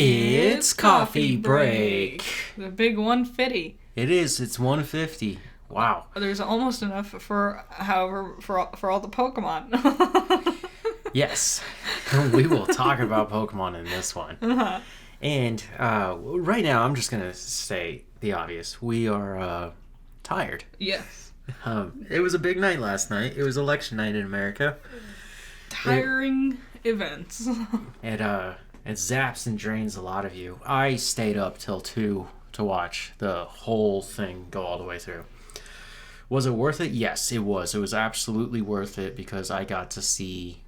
It's coffee break. The big 150. It is. It's 150. Wow. There's almost enough for all the Pokemon. Yes. We will talk about Pokemon in this one. Uh-huh. And right now, I'm just going to say the obvious. We are tired. Yes. It was a big night last night. It was election night in America. Tiring events. It zaps and drains a lot of you. I stayed up till 2 to watch the whole thing go all the way through. Was it worth it? Yes, it was. It was absolutely worth it because I got to see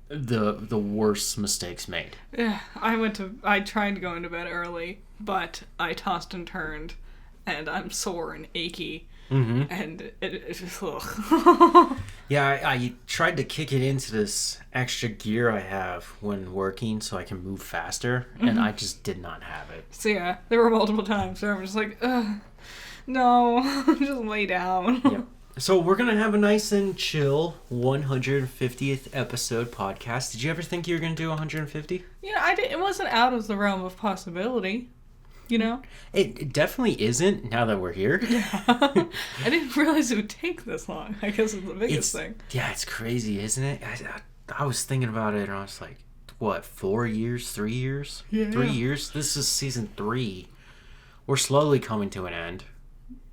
the worst mistakes made. Yeah, I tried to go into bed early, but I tossed and turned, and I'm sore and achy. Mm-hmm. And it just, ugh. Yeah, I tried to kick it into this extra gear I have when working so I can move faster, and I just did not have it. So yeah, there were multiple times where I'm just like, ugh, no, just lay down. Yep. So we're going to have a nice and chill 150th episode podcast. Did you ever think you were going to do 150? Yeah, it wasn't out of the realm of possibility. You know? It definitely isn't now that we're here. Yeah. I didn't realize it would take this long. I guess it's the biggest thing. Yeah, it's crazy, isn't it? I was thinking about it and I was like, what, 4 years? 3 years? Yeah. 3 years? This is season 3. We're slowly coming to an end.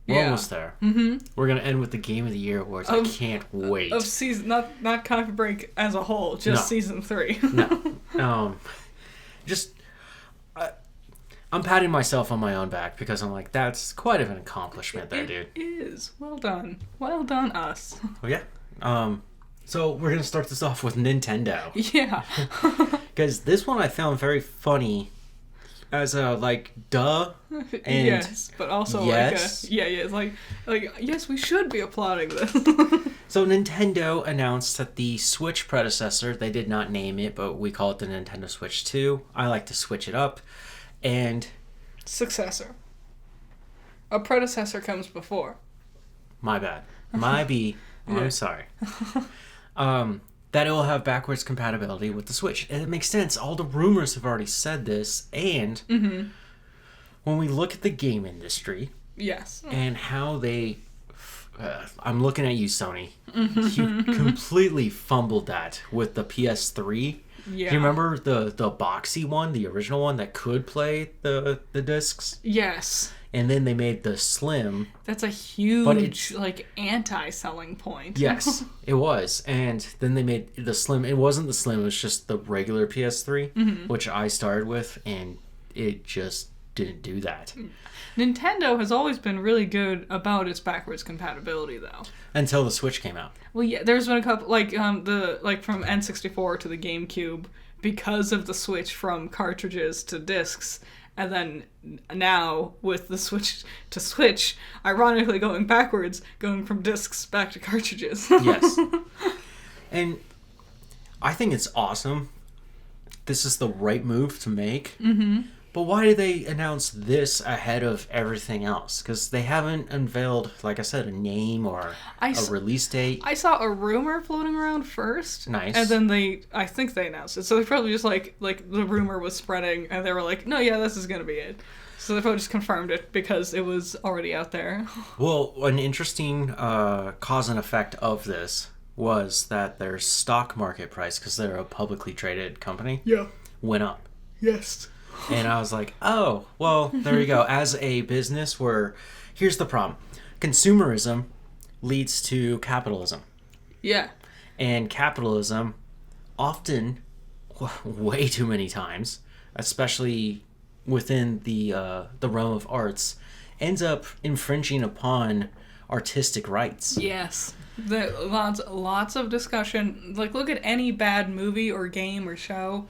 We're almost there. Mm-hmm. We're going to end with the Game of the Year awards. I can't wait. Of season, not Coffee Break as a whole, just season 3. No. I'm patting myself on my own back because I'm like, that's quite of an accomplishment there, dude. It is. Well done. Well done, us. Oh, yeah. So we're going to start this off with Nintendo. Yeah. Because this one I found very funny as a, duh. And yes, but also yes. It's like, yes, we should be applauding this. So Nintendo announced that the Switch predecessor, they did not name it, but we call it the Nintendo Switch 2. I like to switch it up. And successor. A predecessor comes before. My bad. I'm sorry. That it will have backwards compatibility with the Switch. And it makes sense. All the rumors have already said this. And when we look at the game industry, yes, and how they... I'm looking at you, Sony. You completely fumbled that with the PS3. Yeah. Do you remember the boxy one, the original one that could play the discs? Yes. And then they made the Slim. That's a huge, anti-selling point. Yes, it was. And then they made the Slim. It wasn't the Slim, it was just the regular PS3, which I started with, and it just didn't do that. Nintendo has always been really good about its backwards compatibility, though. Until the Switch came out. Well, yeah, there's been a couple, from N64 to the GameCube, because of the switch from cartridges to discs, and then now with the switch to Switch, ironically going backwards, going from discs back to cartridges. Yes. And I think it's awesome. This is the right move to make. Mm-hmm. But why did they announce this ahead of everything else? Because they haven't unveiled, like I said, a name or a release date. I saw a rumor floating around first. Nice. And then I think they announced it. So they probably just like the rumor was spreading and they were like, no, yeah, this is going to be it. So they probably just confirmed it because it was already out there. Well, an interesting cause and effect of this was that their stock market price, because they're a publicly traded company, went up. Yes. And I was like, oh, well, there you go. As a business, here's the problem. Consumerism leads to capitalism. Yeah. And capitalism often, way too many times, especially within the realm of arts, ends up infringing upon artistic rights. Yes. Lots of discussion. Look at any bad movie or game or show.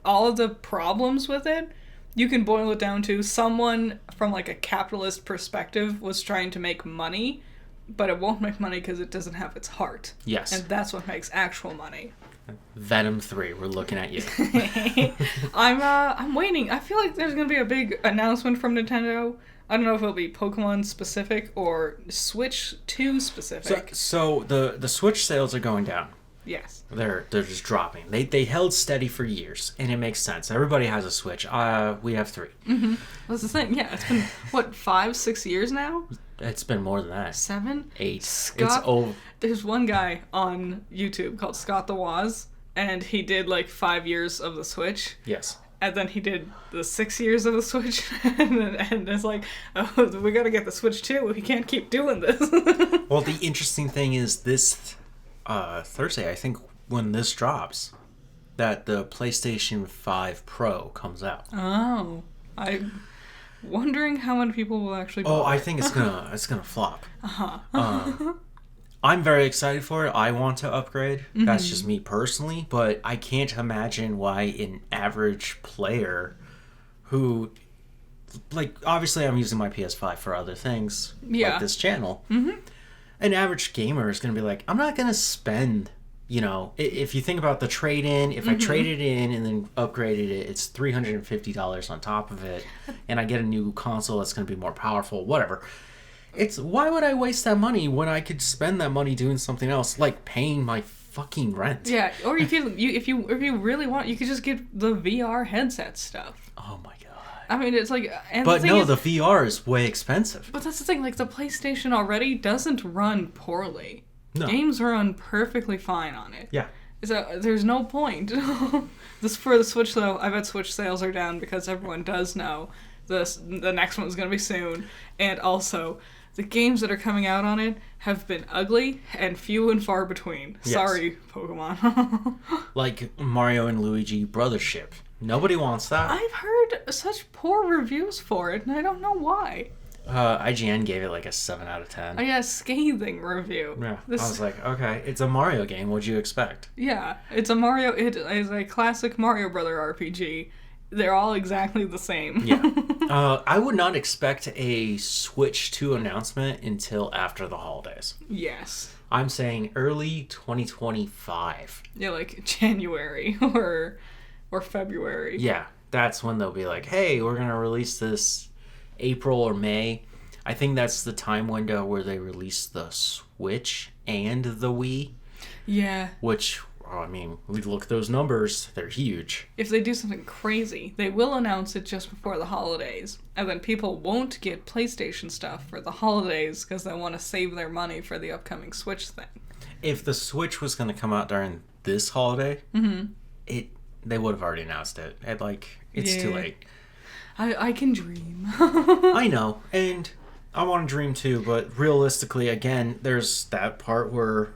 All of the problems with it, you can boil it down to someone from a capitalist perspective was trying to make money, but it won't make money because it doesn't have its heart. Yes. And that's what makes actual money. Venom 3, we're looking at you. I'm waiting. I feel like there's going to be a big announcement from Nintendo. I don't know if it'll be Pokemon specific or Switch 2 specific. So the Switch sales are going down. Yes. They're just dropping. They held steady for years, and it makes sense. Everybody has a Switch. We have 3. Mm-hmm. That's the thing. Yeah, it's been what 5-6 years now. It's been more than that. 7, 8. Scott, It's old. There's one guy on YouTube called Scott the Woz, and he did like 5 years of the Switch. Yes. And then he did the 6 years of the Switch, and it's like, oh, we gotta get the Switch too. We can't keep doing this. Well, the interesting thing is this Thursday, I think, when this drops, that the PlayStation 5 Pro comes out. Oh, I'm wondering how many people will actually buy it. I think it's gonna flop. Uh-huh. I'm very excited for it. I want to upgrade. That's just me personally, but I can't imagine why an average player who, like, obviously I'm using my PS5 for other things, like this channel. Mm-hmm. An average gamer is going to be like, I'm not going to spend, if you think about the trade-in, if I traded in and then upgraded it, it's $350 on top of it, and I get a new console that's going to be more powerful, whatever. It's, why would I waste that money when I could spend that money doing something else, like paying my fucking rent? Yeah, or if you really want, you could just get the VR headset stuff. Oh my god. I mean, it's like... But no, the VR is way expensive. But that's the thing, like, the PlayStation already doesn't run poorly. No. Games run perfectly fine on it. Yeah. So there's no point. This for the Switch, though, I bet Switch sales are down because everyone does know the next one's going to be soon. And also, the games that are coming out on it have been ugly and few and far between. Yes. Sorry, Pokemon. Like Mario and Luigi Brothership. Nobody wants that. I've heard such poor reviews for it, and I don't know why. IGN gave it like a 7 out of 10. I got a scathing review. Yeah, I was like, okay, it's a Mario game. What'd you expect? Yeah, it's a Mario. It is a classic Mario Brother RPG. They're all exactly the same. Yeah. I would not expect a Switch 2 announcement until after the holidays. Yes. I'm saying early 2025. Yeah, like January or February. Yeah, that's when they'll be like, hey, we're going to release this April or May. I think that's the time window where they release the Switch and the Wii. Yeah. Which, I mean, we look at those numbers, they're huge. If they do something crazy, they will announce it just before the holidays. And then people won't get PlayStation stuff for the holidays because they want to save their money for the upcoming Switch thing. If the Switch was going to come out during this holiday, they would have already announced it. It's too late. I can dream. I know, and I want to dream too, but realistically, again, there's that part where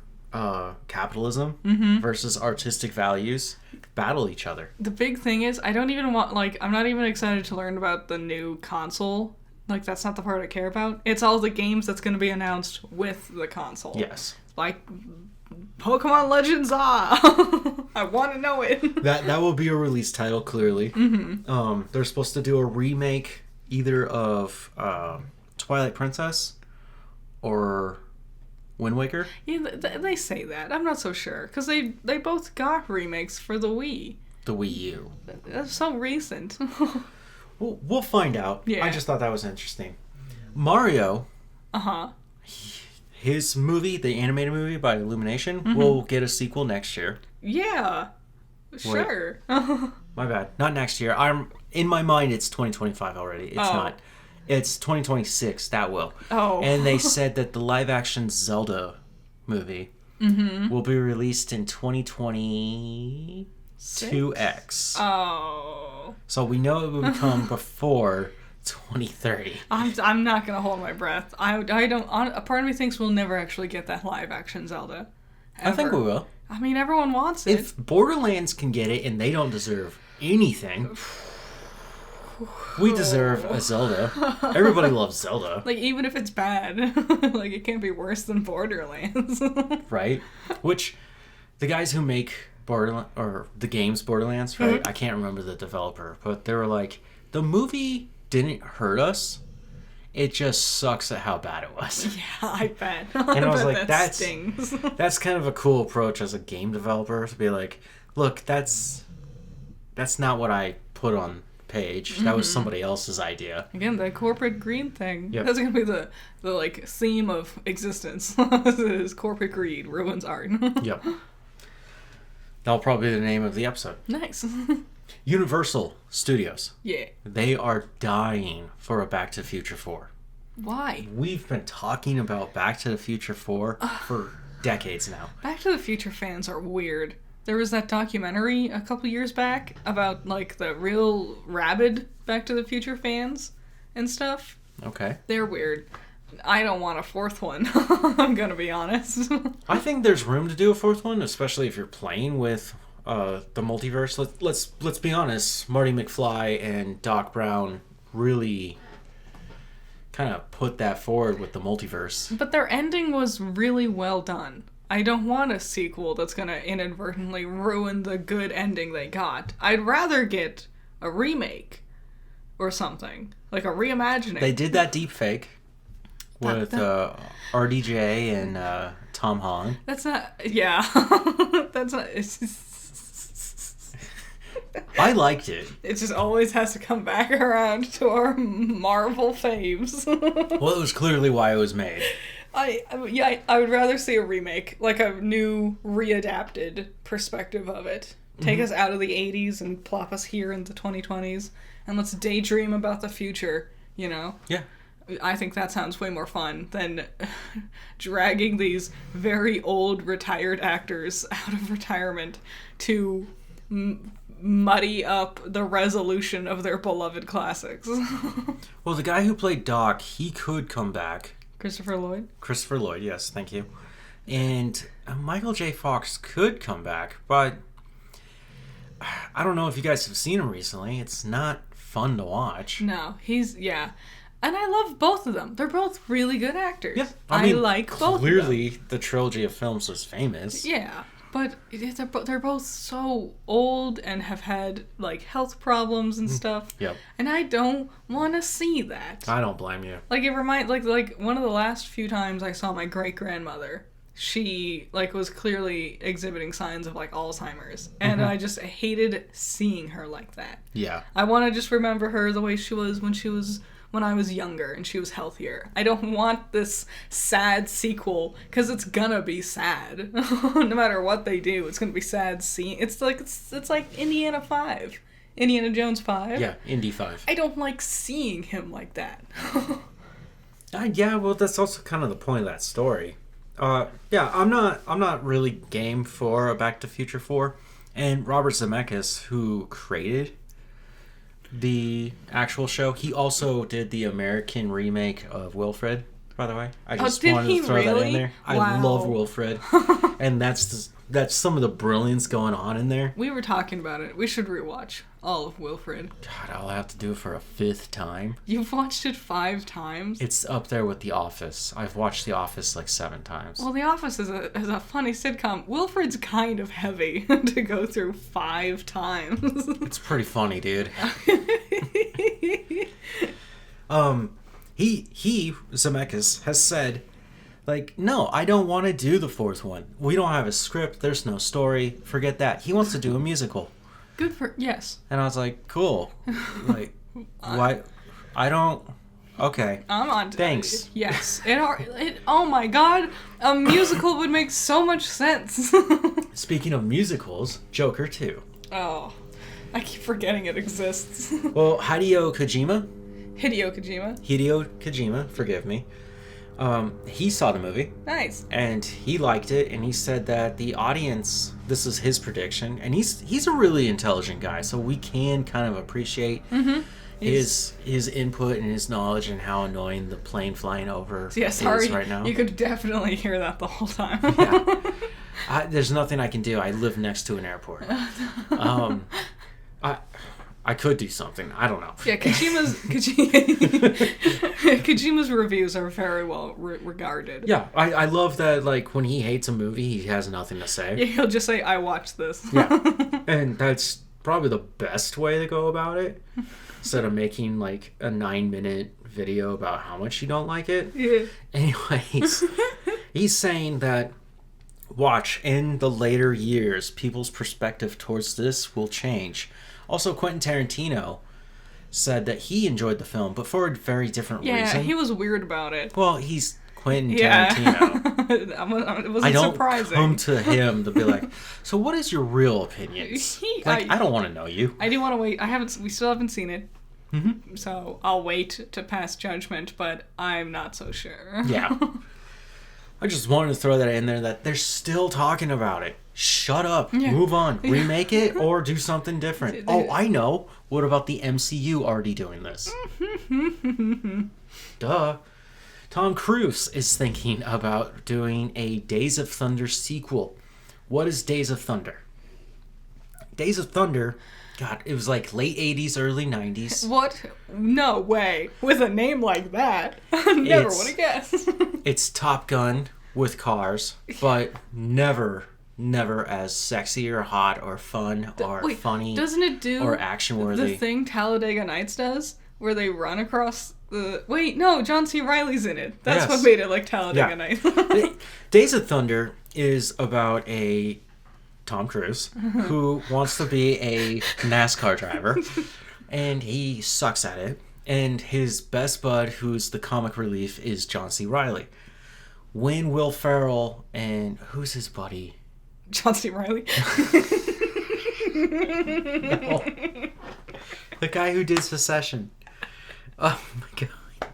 capitalism versus artistic values battle each other. The big thing is, I don't even want, I'm not even excited to learn about the new console. Like, that's not the part I care about. It's all the games that's going to be announced with the console. Yes. Like, Pokemon Legends I want to know it. That will be a release title, clearly. They're supposed to do a remake either of Twilight Princess or Wind Waker. Yeah, they say that. I'm not so sure. Because they both got remakes for the Wii. The Wii U. That's so recent. We'll find out. Yeah. I just thought that was interesting. Mario. Uh-huh. His movie, the animated movie by Illumination, will get a sequel next year. Yeah. Sure. My bad. Not next year. In my mind, it's 2025 already. It's not. It's 2026. That will. Oh. And they said that the live-action Zelda movie will be released in 2022X. Oh. So we know it will come before 2030. I'm not gonna hold my breath. I don't. A part of me thinks we'll never actually get that live action Zelda. Ever. I think we will. I mean, everyone wants it. If Borderlands can get it and they don't deserve anything, we deserve a Zelda. Everybody loves Zelda. Like, even if it's bad, like, it can't be worse than Borderlands. Right? Which, the guys who make Borderlands, or the games Borderlands, right? I can't remember the developer, but they were like, the movie didn't hurt us. It just sucks at how bad it was. Yeah, I bet. And I was like, that stings. That's kind of a cool approach as a game developer to be like, look, that's not what I put on page. That was somebody else's idea. Again, the corporate greed thing. Yep. That's gonna be the like theme of existence. Is corporate greed ruins art. Yep. That'll probably be the name of the episode. Nice. Universal Studios. Yeah. They are dying for a Back to the Future 4. Why? We've been talking about Back to the Future 4 for decades now. Back to the Future fans are weird. There was that documentary a couple years back about, like, the real rabid Back to the Future fans and stuff. Okay. They're weird. I don't want a fourth one. I'm gonna be honest. I think there's room to do a fourth one, especially if you're playing with the multiverse. Let's be honest. Marty McFly and Doc Brown really kind of put that forward with the multiverse. But their ending was really well done. I don't want a sequel that's gonna inadvertently ruin the good ending they got. I'd rather get a remake or something. Like a reimagining. They did that deep fake with RDJ and Tom Holland. That's not... Yeah. That's not... I liked it. It just always has to come back around to our Marvel faves. Well, it was clearly why it was made. I would rather see a remake, like a new, readapted perspective of it. Take us out of the 80s and plop us here in the 2020s, and let's daydream about the future, you know? Yeah. I think that sounds way more fun than dragging these very old retired actors out of retirement to muddy up the resolution of their beloved classics. Well, the guy who played Doc, he could come back. Christopher Lloyd? Christopher Lloyd, yes, thank you. And Michael J. Fox could come back, but I don't know if you guys have seen him recently. It's not fun to watch. No, yeah. And I love both of them. They're both really good actors. Yeah, I like both of them. Clearly, the trilogy of films was famous. Yeah, but they're both so old and have had, like, health problems and stuff. Yep. And I don't want to see that. I don't blame you. Like, it reminds... Like, one of the last few times I saw my great-grandmother, she, like, was clearly exhibiting signs of, like, Alzheimer's. And I just hated seeing her like that. Yeah. I want to just remember her the way she was when I was younger and she was healthier. I don't want this sad sequel because it's gonna be sad. No matter what they do, it's gonna be sad. It's like Indiana Jones 5. Yeah, Indy 5. I don't like seeing him like that. Yeah, well, that's also kind of the point of that story. Yeah, I'm not really game for a Back to the Future 4. And Robert Zemeckis, who created the actual show, he also did the American remake of Wilfred, by the way. I just wanted to throw that in there. Wow. I love Wilfred. And that's some of the brilliance going on in there. We were talking about it. We should rewatch all of Wilfred. God, I'll have to do it for a 5th time. You've watched it 5 times? It's up there with The Office. I've watched The Office like 7 times. Well, The Office is a funny sitcom. Wilfred's kind of heavy to go through 5 times. It's pretty funny, dude. He Zemeckis has said, like, no, I don't want to do the 4th one. We don't have a script. There's no story. Forget that. He wants to do a musical. Good for... Yes. And I was like, cool. Like, why? I don't... Okay. I'm on... Thanks. Yes. Oh my god. A musical would make so much sense. Speaking of musicals, Joker 2. Oh. I keep forgetting it exists. Well, Hideo Kojima, forgive me. He saw the movie. Nice. And he liked it, and he said that the audience, this is his prediction, and he's a really intelligent guy, so we can kind of appreciate his input and his knowledge and how annoying the plane flying over is right now. You could definitely hear that the whole time. Yeah. There's nothing I can do. I live next to an airport. I could do something. I don't know. Yeah, Kojima's reviews are very well regarded. Yeah, I love that, like, when he hates a movie, he has nothing to say. Yeah, he'll just say, I watched this. Yeah, and that's probably the best way to go about it. Instead of making, like, a 9-minute video about how much you don't like it. Yeah. Anyways, he's saying that, watch, in the later years, people's perspective towards this will change. Also, Quentin Tarantino said that he enjoyed the film, but for a very different reason. Yeah, he was weird about it. Well, Quentin Yeah. Tarantino. It wasn't I don't surprising. come to him to be like, so what is your real opinions? I don't want to know you. I do want to wait. We still haven't seen it. Mm-hmm. So I'll wait to pass judgment, but I'm not so sure. Yeah. I just wanted to throw that in there that they're still talking about it. Shut up. Yeah. Move on. Remake it or do something different. Oh, I know. What about the MCU already doing this? Duh. Tom Cruise is thinking about doing a Days of Thunder sequel. What is Days of Thunder? Days of Thunder, God, it was like late 80s, early 90s. What? No way. With a name like that. Never would have guessed. It's Top Gun with cars, but never as sexy or hot or fun or funny. Doesn't it do or action worthy? the thing Talladega Nights does, where they run across the... Wait, no, John C. Reilly's in it. That's Yes. what made it like Talladega Nights. Days of Thunder is about a Tom Cruise who wants to be a NASCAR driver, and he sucks at it. And his best bud, who's the comic relief, is John C. Reilly. When Will Ferrell and who's his buddy? John C. Reilly. No. The guy who did Succession. Oh my god.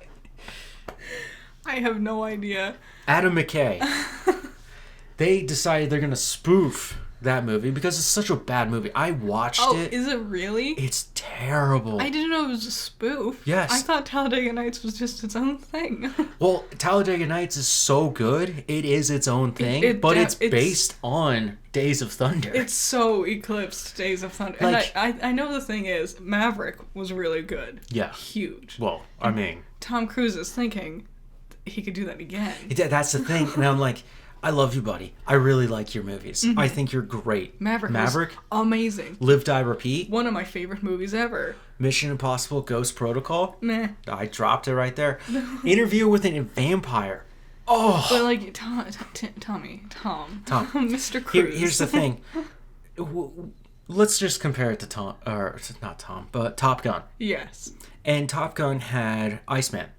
I have no idea. Adam McKay. They decided they're gonna spoof that movie because it's such a bad movie. I watched it. Is it really? It's terrible. I didn't know it was a spoof. Yes. I thought Talladega Nights was just its own thing. Well, Talladega Nights is so good. It is its own thing, but it's based on Days of Thunder. It's so eclipsed Days of Thunder. Like, and I know the thing is, Maverick was really good. Yeah. Huge. Well, I mean, Tom Cruise is thinking he could do that again. that's the thing. And I'm like, I love you, buddy. I really like your movies. I think you're great. Maverick was amazing. Live, Die, Repeat. One of my favorite movies ever. Mission Impossible Ghost Protocol. Meh. I dropped it right there. Interview with a Vampire. Oh. But like, Tom. Mr. Cruise. Here's the thing. Let's just compare it to Top Gun. Yes. And Top Gun had Iceman,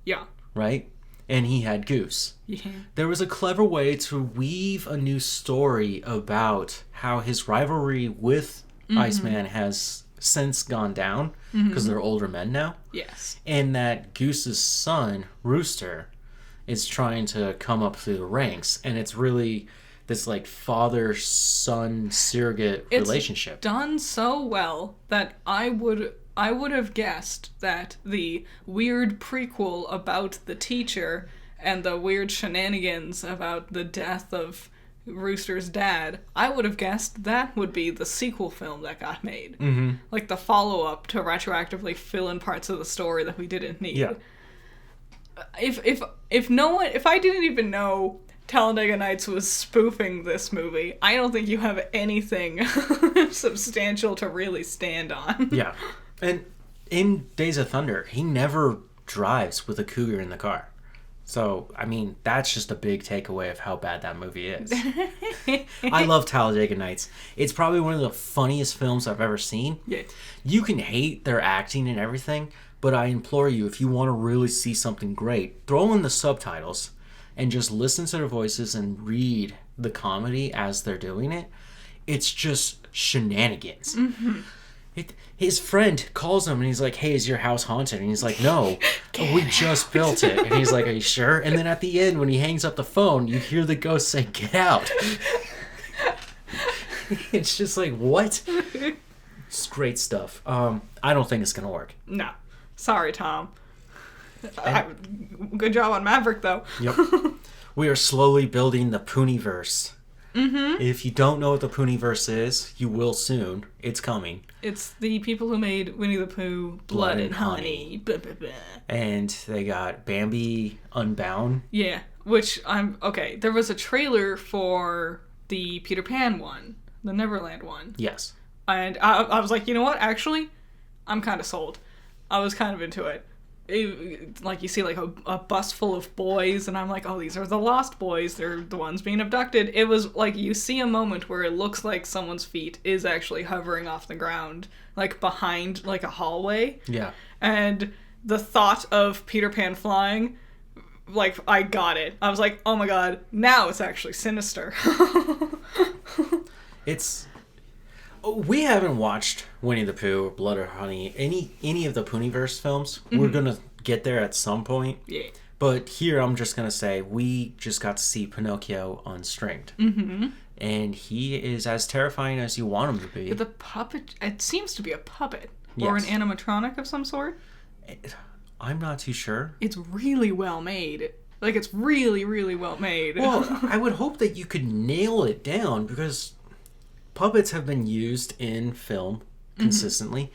Yeah. right? And he had Goose. Yeah. There was a clever way to weave a new story about how his rivalry with Iceman has since gone down because they're older men now. Yes. And that Goose's son, Rooster, is trying to come up through the ranks. And it's really this like father-son surrogate relationship. Done so well that I would have guessed that the weird prequel about the teacher and the weird shenanigans about the death of Rooster's dad, I would have guessed that would be the sequel film that got made. Mm-hmm. Like the follow-up to retroactively fill in parts of the story that we didn't need. Yeah. If I didn't even know Talladega Nights was spoofing this movie, I don't think you have anything substantial to really stand on. Yeah. And in Days of Thunder, he never drives with a cougar in the car. So, I mean, that's just a big takeaway of how bad that movie is. I love Talladega Nights. It's probably one of the funniest films I've ever seen. Yeah. You can hate their acting and everything, but I implore you, if you want to really see something great, throw in the subtitles and just listen to their voices and read the comedy as they're doing it. It's just shenanigans. Mm-hmm. His friend calls him and he's like, hey, is your house haunted? And he's like, no, we just built it. And he's like, are you sure? And then at the end, when he hangs up the phone, you hear the ghost say, get out. It's just like, what? It's great stuff. I don't think it's going to work. No. Sorry, Tom. Good job on Maverick, though. Yep. We are slowly building the Pooniverse. Mm-hmm. If you don't know what the Pooniverse is, you will soon. It's coming. It's the people who made Winnie the Pooh, Blood and Honey. Blah, blah, blah. And they got Bambi Unbound. Yeah, which okay, there was a trailer for the Peter Pan one, the Neverland one. Yes. And I was like, you know what? Actually, I'm kind of sold. I was kind of into it. Like you see like a bus full of boys and I'm like, oh, these are the lost boys, they're the ones being abducted. It was like you see a moment where it looks like someone's feet is actually hovering off the ground, like behind like a hallway. Yeah. And the thought of Peter Pan flying like, I got it. I was like, oh my god, now it's actually sinister. It's... We haven't watched Winnie the Pooh or Blood or Honey, any of the Pooniverse films. We're going to get there at some point. Yeah. But here I'm just going to say we just got to see Pinocchio unstringed. Mm-hmm. And he is as terrifying as you want him to be. The puppet, it seems to be a puppet. Yes. Or an animatronic of some sort. I'm not too sure. It's really well made. Like, it's really, really well made. Well, I would hope that you could nail it down because puppets have been used in film consistently.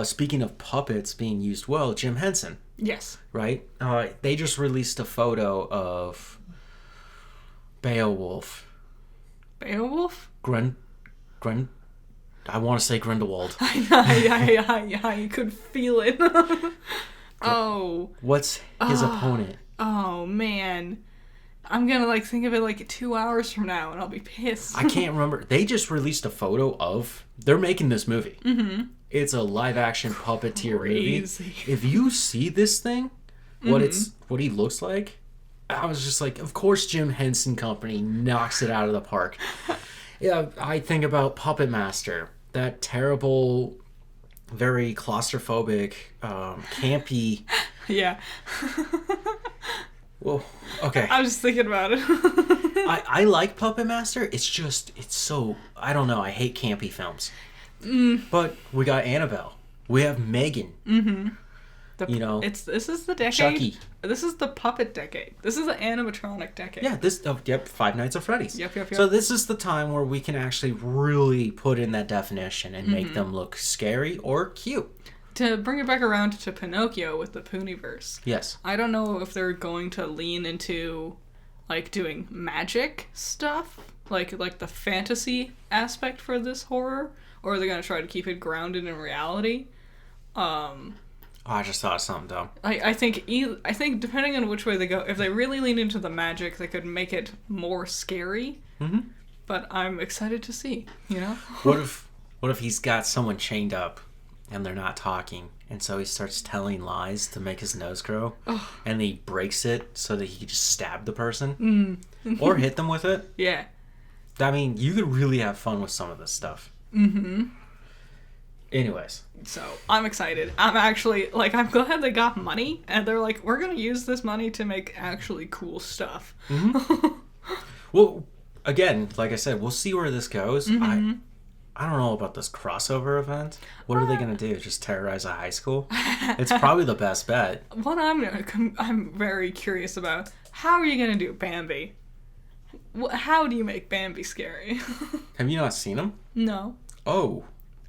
Speaking of puppets being used well, Jim Henson. Yes. Right? They just released a photo of Beowulf. Beowulf? I want to say Grindelwald. I could feel it. Oh. What's his opponent? Oh, man. I'm gonna, like, think of it, like, 2 hours from now, and I'll be pissed. I can't remember. They just released a photo of... They're making this movie. Mm-hmm. It's a live-action puppeteer Crazy. movie. If you see this thing, what he looks like, I was just like, of course Jim Henson Company knocks it out of the park. Yeah, I think about Puppet Master. That terrible, very claustrophobic, campy... Yeah. Well, okay. I was just thinking about it. I like Puppet Master. It's so... I don't know. I hate campy films. But we got Annabelle. We have Megan. Mm-hmm. This is the decade. Chucky. This is the puppet decade. This is the animatronic decade. Yeah, Five Nights at Freddy's. Yep. So this is the time where we can actually really put in that definition and make them look scary or cute. To bring it back around to Pinocchio with the Pooniverse. Yes. I don't know if they're going to lean into, like, doing magic stuff, like the fantasy aspect for this horror, or are they going to try to keep it grounded in reality? I just thought of something dumb. I think depending on which way they go, if they really lean into the magic, they could make it more scary. Mm-hmm. But I'm excited to see, you know? What if he's got someone chained up and they're not talking, and so he starts telling lies to make his nose grow, and he breaks it so that he can just stab the person or hit them with it? Yeah. I mean, you could really have fun with some of this stuff. Mm-hmm. Anyways. So, I'm excited. I'm actually, like, I'm glad they got money, and they're like, we're gonna use this money to make actually cool stuff. Mm-hmm. Well, again, like I said, we'll see where this goes. Mm-hmm. I don't know about this crossover event. What are they going to do? Just terrorize a high school? It's probably the best bet. What I'm very curious about, how are you going to do Bambi? How do you make Bambi scary? Have you not seen him? No. Oh.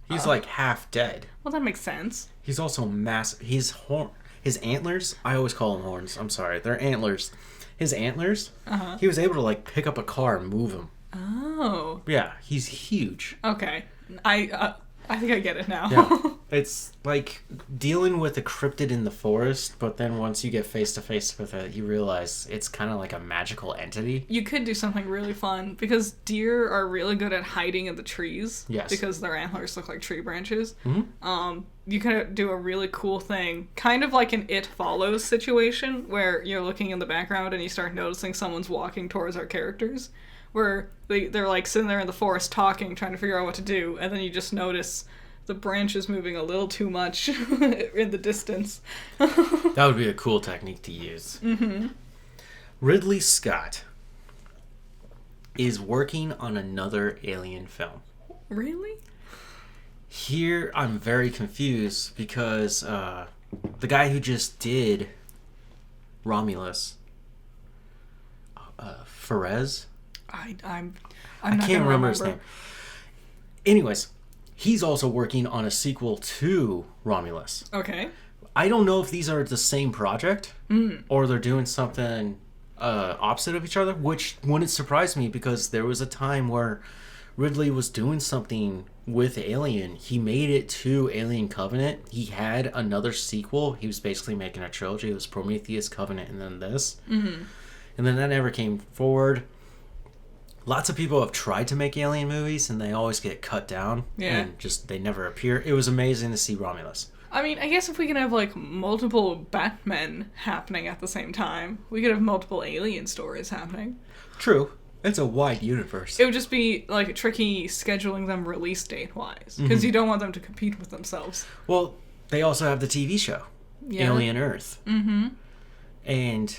He's like half dead. Well, that makes sense. He's also massive. His antlers, I always call them horns. I'm sorry. They're antlers. His antlers, he was able to, like, pick up a car and move him. Oh. Yeah, he's huge. Okay. I think I get it now. Yeah. It's like dealing with a cryptid in the forest, but then once you get face to face with it, you realize it's kind of like a magical entity. You could do something really fun, because deer are really good at hiding in the trees. Yes. Because their antlers look like tree branches. Mm-hmm. You could do a really cool thing, kind of like an It Follows situation, where you're looking in the background and you start noticing someone's walking towards our characters, where they're like sitting there in the forest talking, trying to figure out what to do, and then you just notice the branches moving a little too much in the distance. That would be a cool technique to use. Mm-hmm. Ridley Scott is working on another Alien film. Really? Here, I'm very confused because the guy who just did Romulus, Ferez? I can't remember his name. Anyways, he's also working on a sequel to Romulus. Okay. I don't know if these are the same project or they're doing something opposite of each other, which wouldn't surprise me because there was a time where Ridley was doing something with Alien. He made it to Alien Covenant. He had another sequel. He was basically making a trilogy. It was Prometheus, Covenant, and then this. Mm-hmm. And then that never came forward. Lots of people have tried to make Alien movies and they always get cut down. Yeah. And just, they never appear. It was amazing to see Romulus. I mean, I guess if we can have, like, multiple Batmen happening at the same time, we could have multiple Alien stories happening. True. It's a wide universe. It would just be, like, tricky scheduling them release date-wise, because you don't want them to compete with themselves. Well, they also have the TV show, Alien Earth. Mm-hmm. And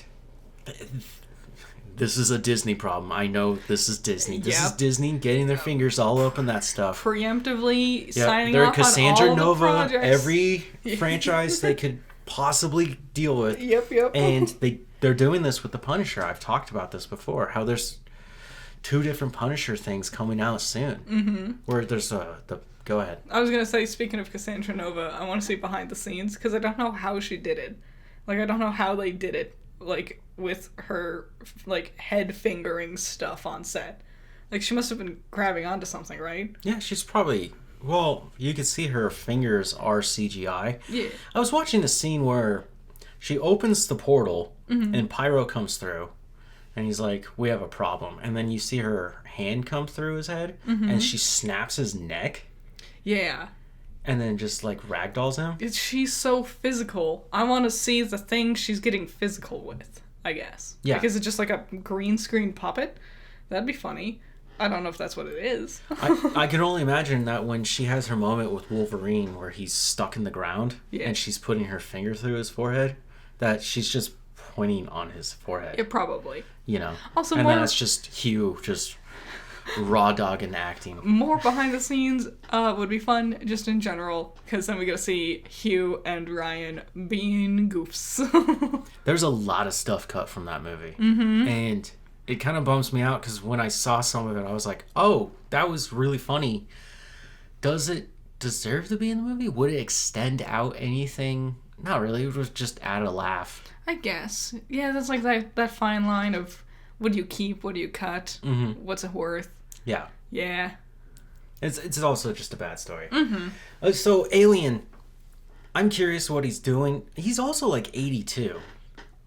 this is a Disney problem. I know this is Disney. This is Disney getting their fingers all up in that stuff. Preemptively signing they're off Cassandra on all Nova, the projects. every franchise they could possibly deal with. Yep. And they're doing this with the Punisher. I've talked about this before. How there's 2 different Punisher things coming out soon. Mm-hmm. Where there's go ahead. I was gonna say, speaking of Cassandra Nova, I want to see behind the scenes because I don't know how she did it. Like, I don't know how they did it. Like, with her, like, head fingering stuff on set. Like, she must have been grabbing onto something, right? Yeah, she's probably... Well, you can see her fingers are CGI. Yeah. I was watching a scene where she opens the portal and Pyro comes through. And he's like, we have a problem. And then you see her hand come through his head and she snaps his neck. Yeah. And then just, like, ragdolls him. She's so physical. I want to see the thing she's getting physical with, I guess. Yeah. Like, is it just like a green screen puppet? That'd be funny. I don't know if that's what it is. I can only imagine that when she has her moment with Wolverine where he's stuck in the ground and she's putting her finger through his forehead, that she's just pointing on his forehead. Yeah, probably. You know? Also, and then it's just Hugh just raw dog and acting. More behind the scenes would be fun, just in general, because then we get to see Hugh and Ryan being goofs. There's a lot of stuff cut from that movie. And it kind of bums me out because when I saw some of it, I was like, oh, that was really funny. Does it deserve to be in the movie? Would it extend out anything? Not really. It would just add a laugh. I guess. Yeah, that's like that fine line of what do you keep, what do you cut, what's it worth? Yeah. Yeah. It's also just a bad story. So, Alien, I'm curious what he's doing. He's also like 82.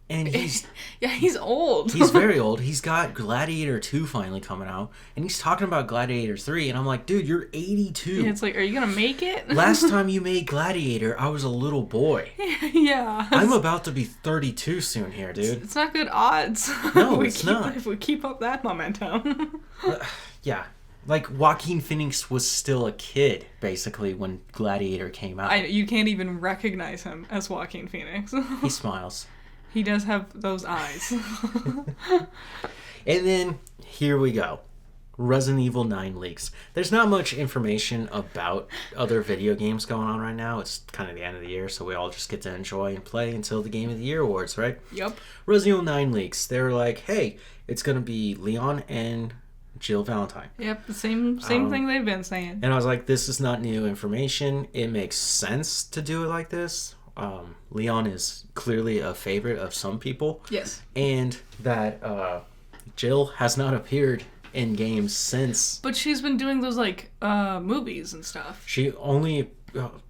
And he's... yeah, he's old. He's very old. He's got Gladiator 2 finally coming out. And he's talking about Gladiator 3. And I'm like, dude, you're 82. Yeah, it's like, are you going to make it? Last time you made Gladiator, I was a little boy. Yeah. I'm about to be 32 soon here, dude. It's not good odds. No, it's not. If we keep up that momentum. Yeah. Like, Joaquin Phoenix was still a kid, basically, when Gladiator came out. You can't even recognize him as Joaquin Phoenix. He smiles. He does have those eyes. And then, here we go. Resident Evil 9 leaks. There's not much information about other video games going on right now. It's kind of the end of the year, so we all just get to enjoy and play until the Game of the Year awards, right? Yep. Resident Evil 9 leaks. They're like, hey, it's going to be Leon and Jill Valentine. Yep, the same thing they've been saying. And I was like, this is not new information. It makes sense to do it like this. Leon is clearly a favorite of some people. Yes. And that Jill has not appeared in games since. But she's been doing those, like, movies and stuff. She only...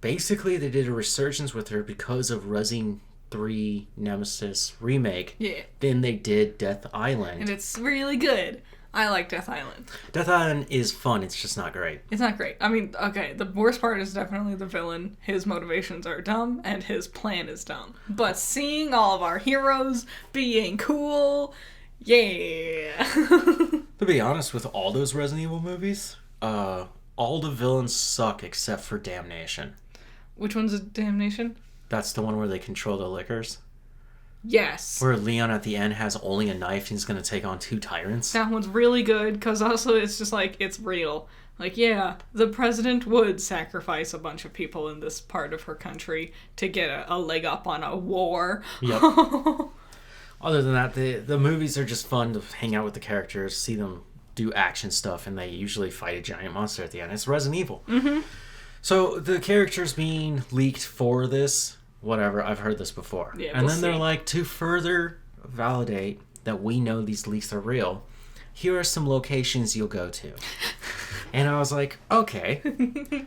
basically, they did a resurgence with her because of Resident 3 Nemesis remake. Yeah. Then they did Death Island. And it's really good. I like Death Island. Death Island is fun. It's just not great. It's not great. I mean, okay, the worst part is definitely the villain. His motivations are dumb, and his plan is dumb. But seeing all of our heroes being cool, yeah. To be honest, with all those Resident Evil movies, all the villains suck except for Damnation. Which one's a Damnation? That's the one where they control the liquors. Yes. Where Leon at the end has only a knife and he's going to take on 2 tyrants. That one's really good, because also it's just like, it's real. Like, yeah, the president would sacrifice a bunch of people in this part of her country to get a leg up on a war. Yep. Other than that, the movies are just fun to hang out with the characters, see them do action stuff, and they usually fight a giant monster at the end. It's Resident Evil. Mm-hmm. So the characters being leaked for this... Whatever, I've heard this before. Yeah, and we'll then they're see. like, to further validate that we know these leaks are real, here are some locations you'll go to. And I was like, okay.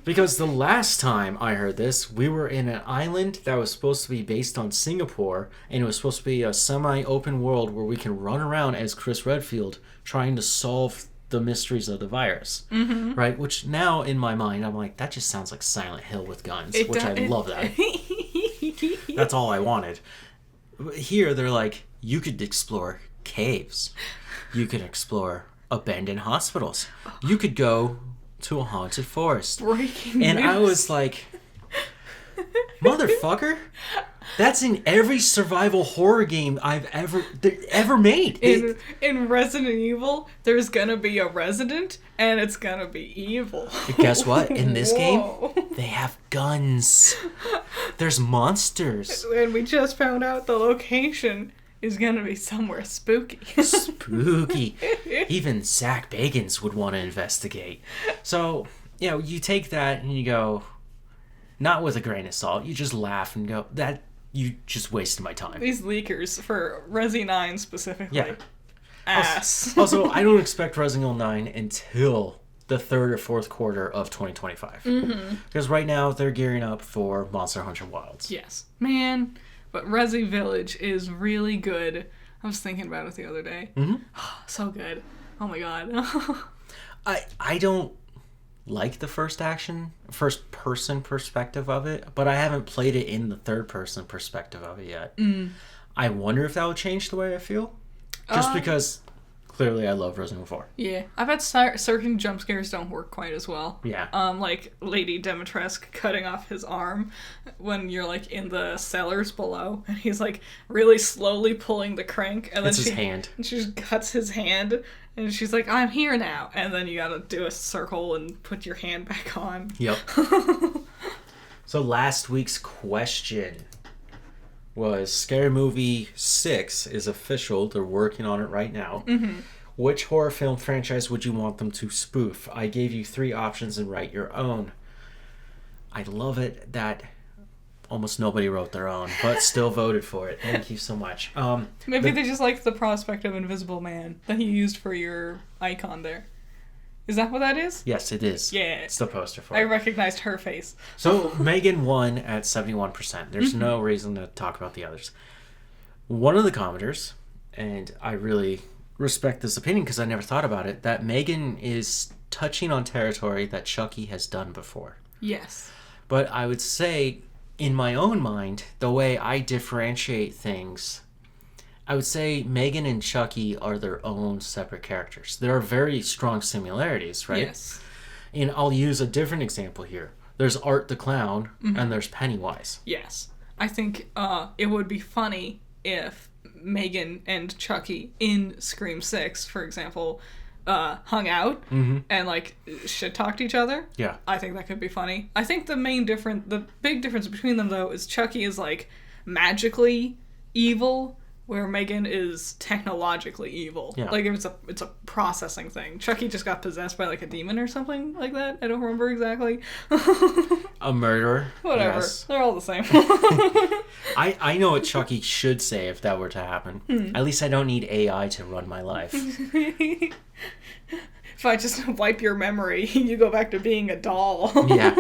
Because the last time I heard this, we were in an island that was supposed to be based on Singapore, and it was supposed to be a semi-open world where we can run around as Chris Redfield trying to solve the mysteries of the virus, right? Which now in my mind, I'm like, that just sounds like Silent Hill with guns, I love that. That's all I wanted. Here, they're like, you could explore caves. You could explore abandoned hospitals. You could go to a haunted forest. Breaking and news. I was like, motherfucker, that's in every survival horror game I've ever made. In Resident Evil, there's gonna be a resident, and it's gonna be evil. Guess what? In this game, Whoa. they have guns. There's monsters. And we just found out the location is gonna be somewhere spooky. Spooky. Even Zach Bagans would want to investigate. So, you take that and you go, not with a grain of salt. You just laugh and go, that you just wasted my time. These leakers for Resi 9 specifically. Yeah. Ass. Also, I don't expect Resident Evil 9 until the third or fourth quarter of 2025. Because right now they're gearing up for Monster Hunter Wilds. Yes. Man, but Resi Village is really good. I was thinking about it the other day. So good. Oh my god. I don't like the first person perspective of it, but I haven't played it in the third person perspective of it yet. I wonder if that will change the way I feel. Just because clearly I love Resident Evil 4. Yeah. I bet certain jump scares don't work quite as well. Yeah. Like Lady Dimitrescu cutting off his arm when you're like in the cellars below, and he's like really slowly pulling the crank, and then It's his hand. And she just cuts his hand, and she's like, "I'm here now," and then you gotta do a circle and put your hand back on. Yep. So last week's question was Scary Movie 6 is official. They're working on it right now. Which horror film franchise would you want them to spoof? I gave you 3 options and write your own. I love it that almost nobody wrote their own, but still voted for it. Thank you so much. Maybe they just like the prospect of Invisible Man that you used for your icon there. Is that what that is? Yes, it is. Yeah. It's the poster for I it. recognized her face. So Megan won at 71%. There's no reason to talk about the others. One of the commenters, and I really respect this opinion because I never thought about it, that Megan is touching on territory that Chucky has done before. Yes. But I would say, in my own mind, the way I differentiate things, I would say Megan and Chucky are their own separate characters. There are very strong similarities, right? Yes. And I'll use a different example here. There's Art the Clown, and there's Pennywise. Yes. I think it would be funny if Megan and Chucky in Scream 6, for example, hung out and like shit talked each other. Yeah. I think that could be funny. I think the big difference between them though is Chucky is like magically evil, where Megan is technologically evil. Yeah. Like it's a processing thing. Chucky just got possessed by like a demon or something like that. I don't remember exactly. A murderer. Whatever. Yes. They're all the same. I know what Chucky should say if that were to happen. At least I don't need AI to run my life. If I just wipe your memory, you go back to being a doll. Yeah.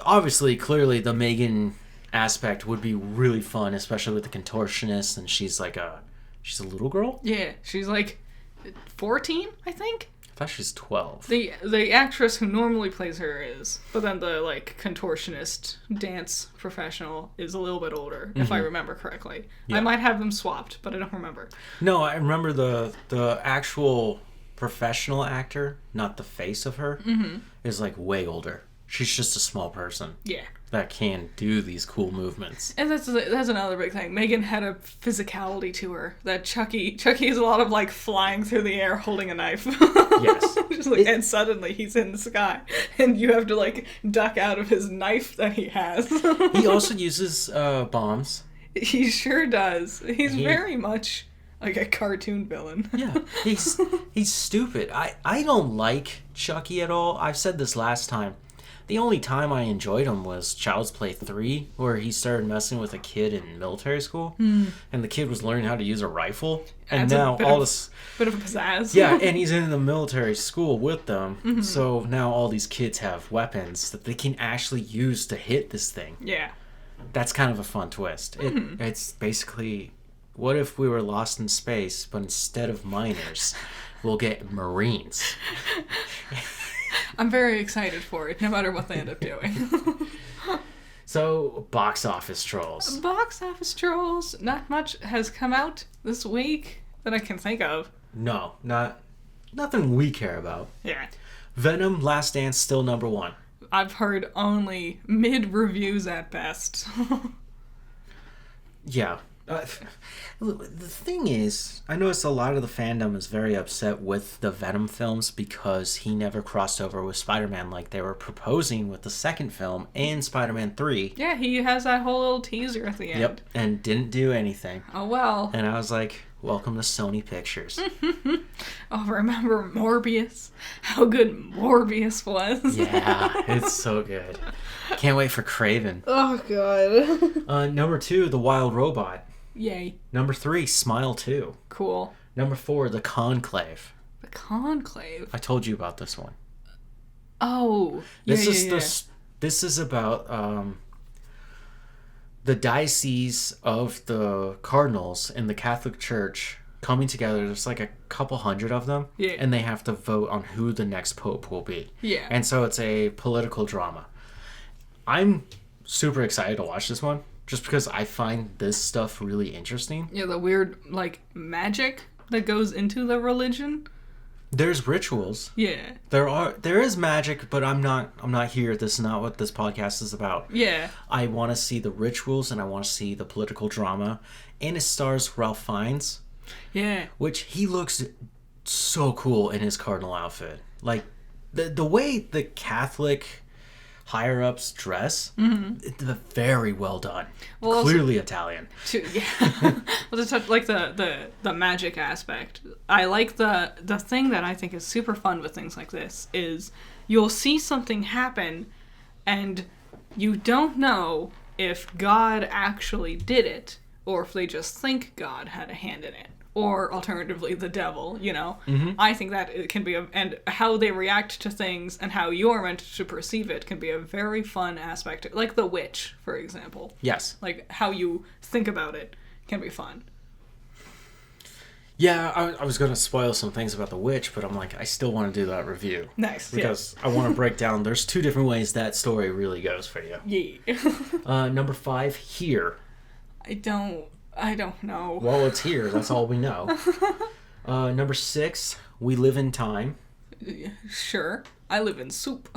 Obviously, clearly, the Megan aspect would be really fun, especially with the contortionist, and she's a little girl? Yeah, she's like 14, I think. I thought she's 12. The actress who normally plays her is, but then the like contortionist dance professional is a little bit older, if I remember correctly. Yeah. I might have them swapped, but I don't remember. No, I remember the actual professional actor, not the face of her, is like way older. She's just a small person Yeah. that can do these cool movements. And that's another big thing. Megan had a physicality to her that Chucky is a lot of like flying through the air holding a knife. Yes. Just like, and suddenly he's in the sky and you have to like duck out of his knife that he has. He also uses bombs. He sure does. He's very much like a cartoon villain. Yeah, he's stupid. I don't like Chucky at all. I've said this last time. The only time I enjoyed him was Child's Play 3, where he started messing with a kid in military school, and the kid was learning how to use a rifle, and Adds now bit of pizzazz. Yeah, and he's in the military school with them, so now all these kids have weapons that they can actually use to hit this thing. Yeah. That's kind of a fun twist. It's basically what if we were lost in space, but instead of miners, we'll get Marines? I'm very excited for it, no matter what they end up doing. So, box office trolls. Box office trolls. Not much has come out this week that I can think of. No, nothing we care about. Yeah. Venom: Last Dance still number 1. I've heard only mid reviews at best. Yeah. The thing is, I noticed a lot of the fandom is very upset with the Venom films because he never crossed over with Spider-Man like they were proposing with the second film and Spider-Man 3. Yeah, he has that whole little teaser at the end. Yep, and didn't do anything. Oh, well. And I was like, welcome to Sony Pictures. Oh, remember Morbius? How good Morbius was. Yeah, it's so good. Can't wait for Kraven. Oh, God. Number 2, The Wild Robot. Yay. Number 3, Smile 2. Cool. Number 4, The Conclave. The Conclave? I told you about this one. Oh. Yeah, This is about the diocese of the cardinals in the Catholic Church coming together. There's like a couple hundred of them. Yeah. And they have to vote on who the next pope will be. Yeah. And so it's a political drama. I'm super excited to watch this one just because I find this stuff really interesting. Yeah, the weird, like, magic that goes into the religion. There's rituals. Yeah. There is magic, but I'm not here. This is not what this podcast is about. Yeah. I want to see the rituals and I want to see the political drama. And it stars Ralph Fiennes. Yeah. Which he looks so cool in his cardinal outfit. Like the way the Catholic higher ups dress, it's very well done. Well, clearly Italian. Yeah. Well, to touch like the magic aspect, I like the thing that I think is super fun with things like this is you'll see something happen, and you don't know if God actually did it or if they just think God had a hand in it. Or alternatively, the devil, you know? Mm-hmm. I think that it can be and how they react to things and how you're meant to perceive it can be a very fun aspect. Like The Witch, for example. Yes. Like, how you think about it can be fun. Yeah, I was going to spoil some things about The Witch, but I'm like, I still want to do that review. Nice, because I want to break down, there's 2 different ways that story really goes for you. Yeah. Number 5, Here. I don't know. Well, it's here. That's all we know. Number 6, We Live in Time. Sure. I live in soup.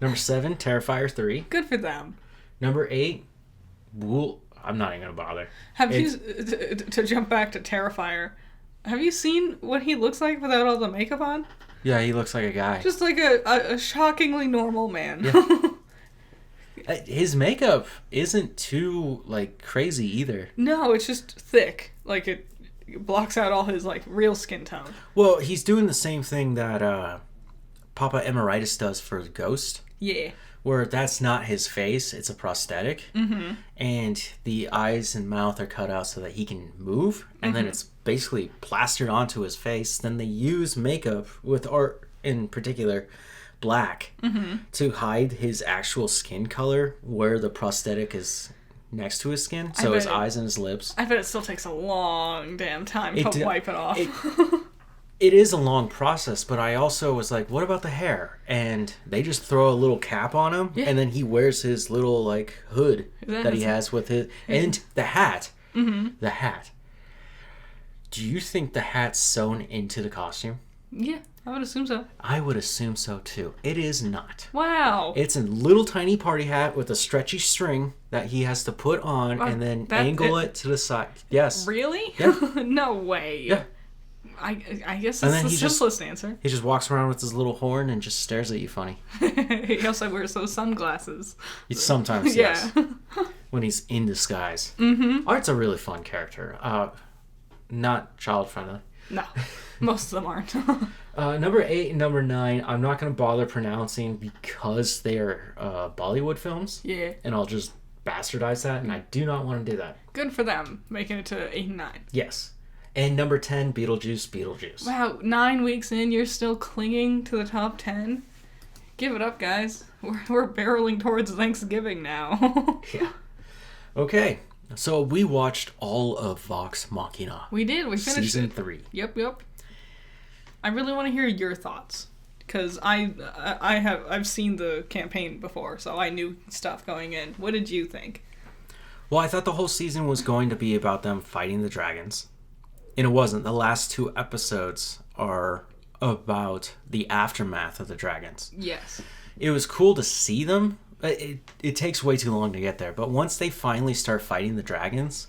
Number 7, Terrifier 3. Good for them. Number 8, I'm not even going to bother. To jump back to Terrifier, have you seen what he looks like without all the makeup on? Yeah, he looks like a guy. Just like a shockingly normal man. Yeah. His makeup isn't too, like, crazy either. No, it's just thick. Like, it blocks out all his, like, real skin tone. Well, he's doing the same thing that Papa Emeritus does for Ghost. Yeah. Where that's not his face, it's a prosthetic. Mm-hmm. And the eyes and mouth are cut out so that he can move. And then it's basically plastered onto his face. Then they use makeup, with art in particular, black, to hide his actual skin color where the prosthetic is next to his skin. So his eyes and his lips. I bet it still takes a long damn time to wipe it off. It is a long process, but I also was like, what about the hair? And they just throw a little cap on him, and then he wears his little, like, hood that he has with his... And the hat. Mm-hmm. The hat. Do you think the hat's sewn into the costume? Yeah, I would assume so. I would assume so, too. It is not. Wow. It's a little tiny party hat with a stretchy string that he has to put on and then angle it to the side. Yes. Really? Yeah. No way. Yeah. I guess that's the simplest answer. He just walks around with his little horn and just stares at you funny. He also wears those sunglasses. Sometimes, yes. When he's in disguise. Mm-hmm. Art's a really fun character. Not child-friendly. No. Most of them aren't. Number 8 and number 9, I'm not going to bother pronouncing because they are Bollywood films. Yeah. And I'll just bastardize that, and I do not want to do that. Good for them, making it to 8 and 9. Yes. And number 10, Beetlejuice. Wow, 9 weeks in, you're still clinging to the top 10? Give it up, guys. We're barreling towards Thanksgiving now. Yeah. Okay. So we watched all of Vox Machina. We did. We finished Season it. 3. Yep. I really want to hear your thoughts because I've seen the campaign before, so I knew stuff going in. What did you think? Well, I thought the whole season was going to be about them fighting the dragons. And it wasn't. The last 2 episodes are about the aftermath of the dragons. Yes. It was cool to see them. It takes way too long to get there. But once they finally start fighting the dragons,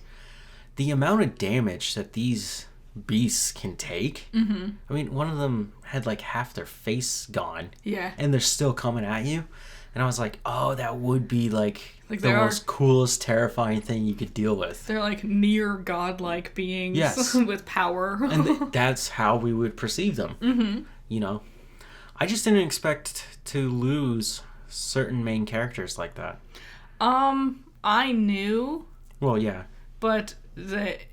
the amount of damage that these beasts can take. Mm-hmm. I mean, one of them had like half their face gone. Yeah. And they're still coming at you. And I was like, oh, that would be like the most most coolest, terrifying thing you could deal with. They're like near godlike beings Yes. with power. And that's how we would perceive them. Mm-hmm. You know? I just didn't expect to lose certain main characters like that. I knew, Well, yeah. but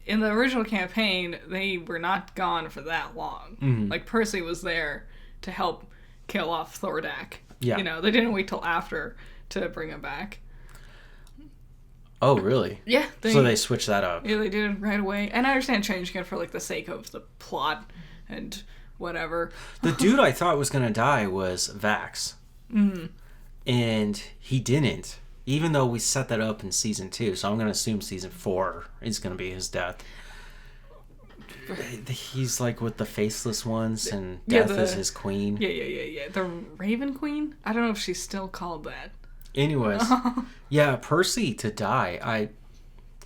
in the original campaign, they were not gone for that long. Mm-hmm. Like, Percy was there to help kill off Thordak. Yeah. You know, they didn't wait till after to bring him back. Oh, really? Yeah. So they switched that up. Yeah, they did it right away. And I understand changing it for, like, the sake of the plot and whatever. The dude I thought was going to die was Vax. Mm-hmm. And he didn't. Even though we set that up in season 2. So I'm going to assume season 4 is going to be his death. He's like with the faceless ones, and Death is his queen. Yeah. The Raven Queen? I don't know if she's still called that. Anyways, yeah, Percy to die,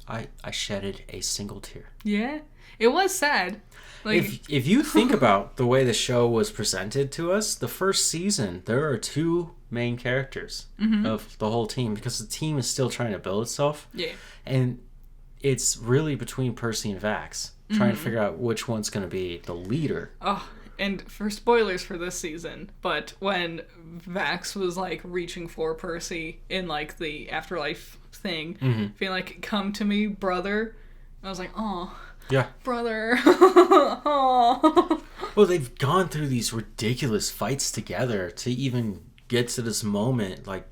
I shedded a single tear. Yeah, it was sad. Like, if you think about the way the show was presented to us, the first season, there are 2 main characters of the whole team because the team is still trying to build itself. Yeah. And it's really between Percy and Vax, trying to figure out which one's going to be the leader. Oh, and for spoilers for this season, but when Vax was, like, reaching for Percy in, like, the afterlife thing, being like, come to me, brother, I was like, oh, Yeah. brother. Oh. Well, they've gone through these ridiculous fights together to even get to this moment. Like,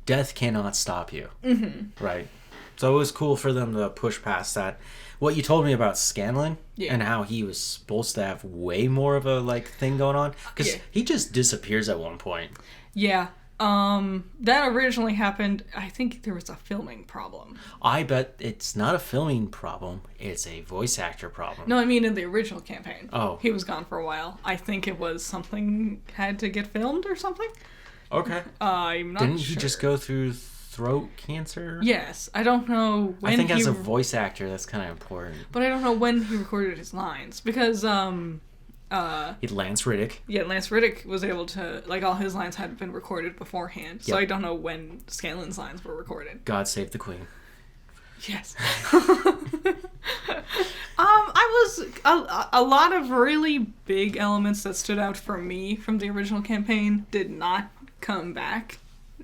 death cannot stop you. Mm-hmm. Right? So it was cool for them to push past that. What you told me about Scanlan and how he was supposed to have way more of a, like, thing going on. Because he just disappears at one point. Yeah. That originally happened, I think there was a filming problem. I bet it's not a filming problem. It's a voice actor problem. No, I mean in the original campaign. Oh. He was gone for a while. I think it was something had to get filmed or something. Okay. I'm not Didn't sure. he just go through throat cancer? Yes. I don't know when I think as a voice actor, that's kind of important. But I don't know when he recorded his lines. Because, Lance Riddick. yeah, Lance Riddick was able to, like, all his lines had been recorded beforehand. So Yep. I don't know when Scanlan's lines were recorded. God save the Queen. Yes. I was a lot of really big elements that stood out for me from the original campaign did not come back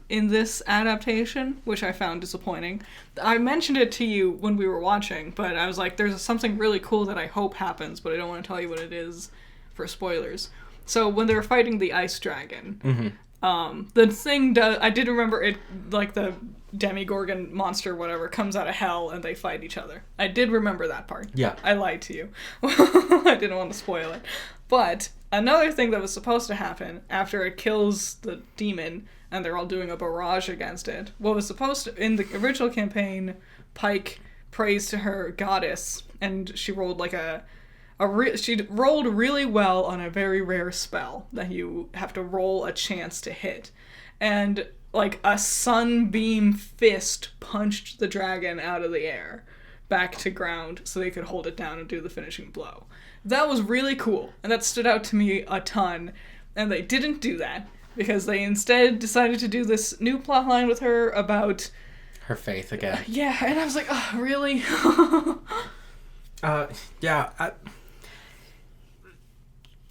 in this adaptation, which I found disappointing. I mentioned it to you when we were watching, but I was like, there's something really cool that I hope happens, but I don't want to tell you what it is for spoilers. So when they were fighting the ice dragon, the thing does, I did remember it, like the Demigorgon monster, whatever, comes out of hell and they fight each other. I did remember that part. Yeah. I lied to you. I didn't want to spoil it. But another thing that was supposed to happen after it kills the demon and they're all doing a barrage against it, what was supposed to, in the original campaign, Pike prays to her goddess and she rolled like she rolled really well on a very rare spell that you have to roll a chance to hit. And like a sunbeam fist punched the dragon out of the air back to ground so they could hold it down and do the finishing blow. That was really cool, and that stood out to me a ton. And they didn't do that because they instead decided to do this new plotline with her about Her faith again. yeah, and I was like, oh, really? Yeah.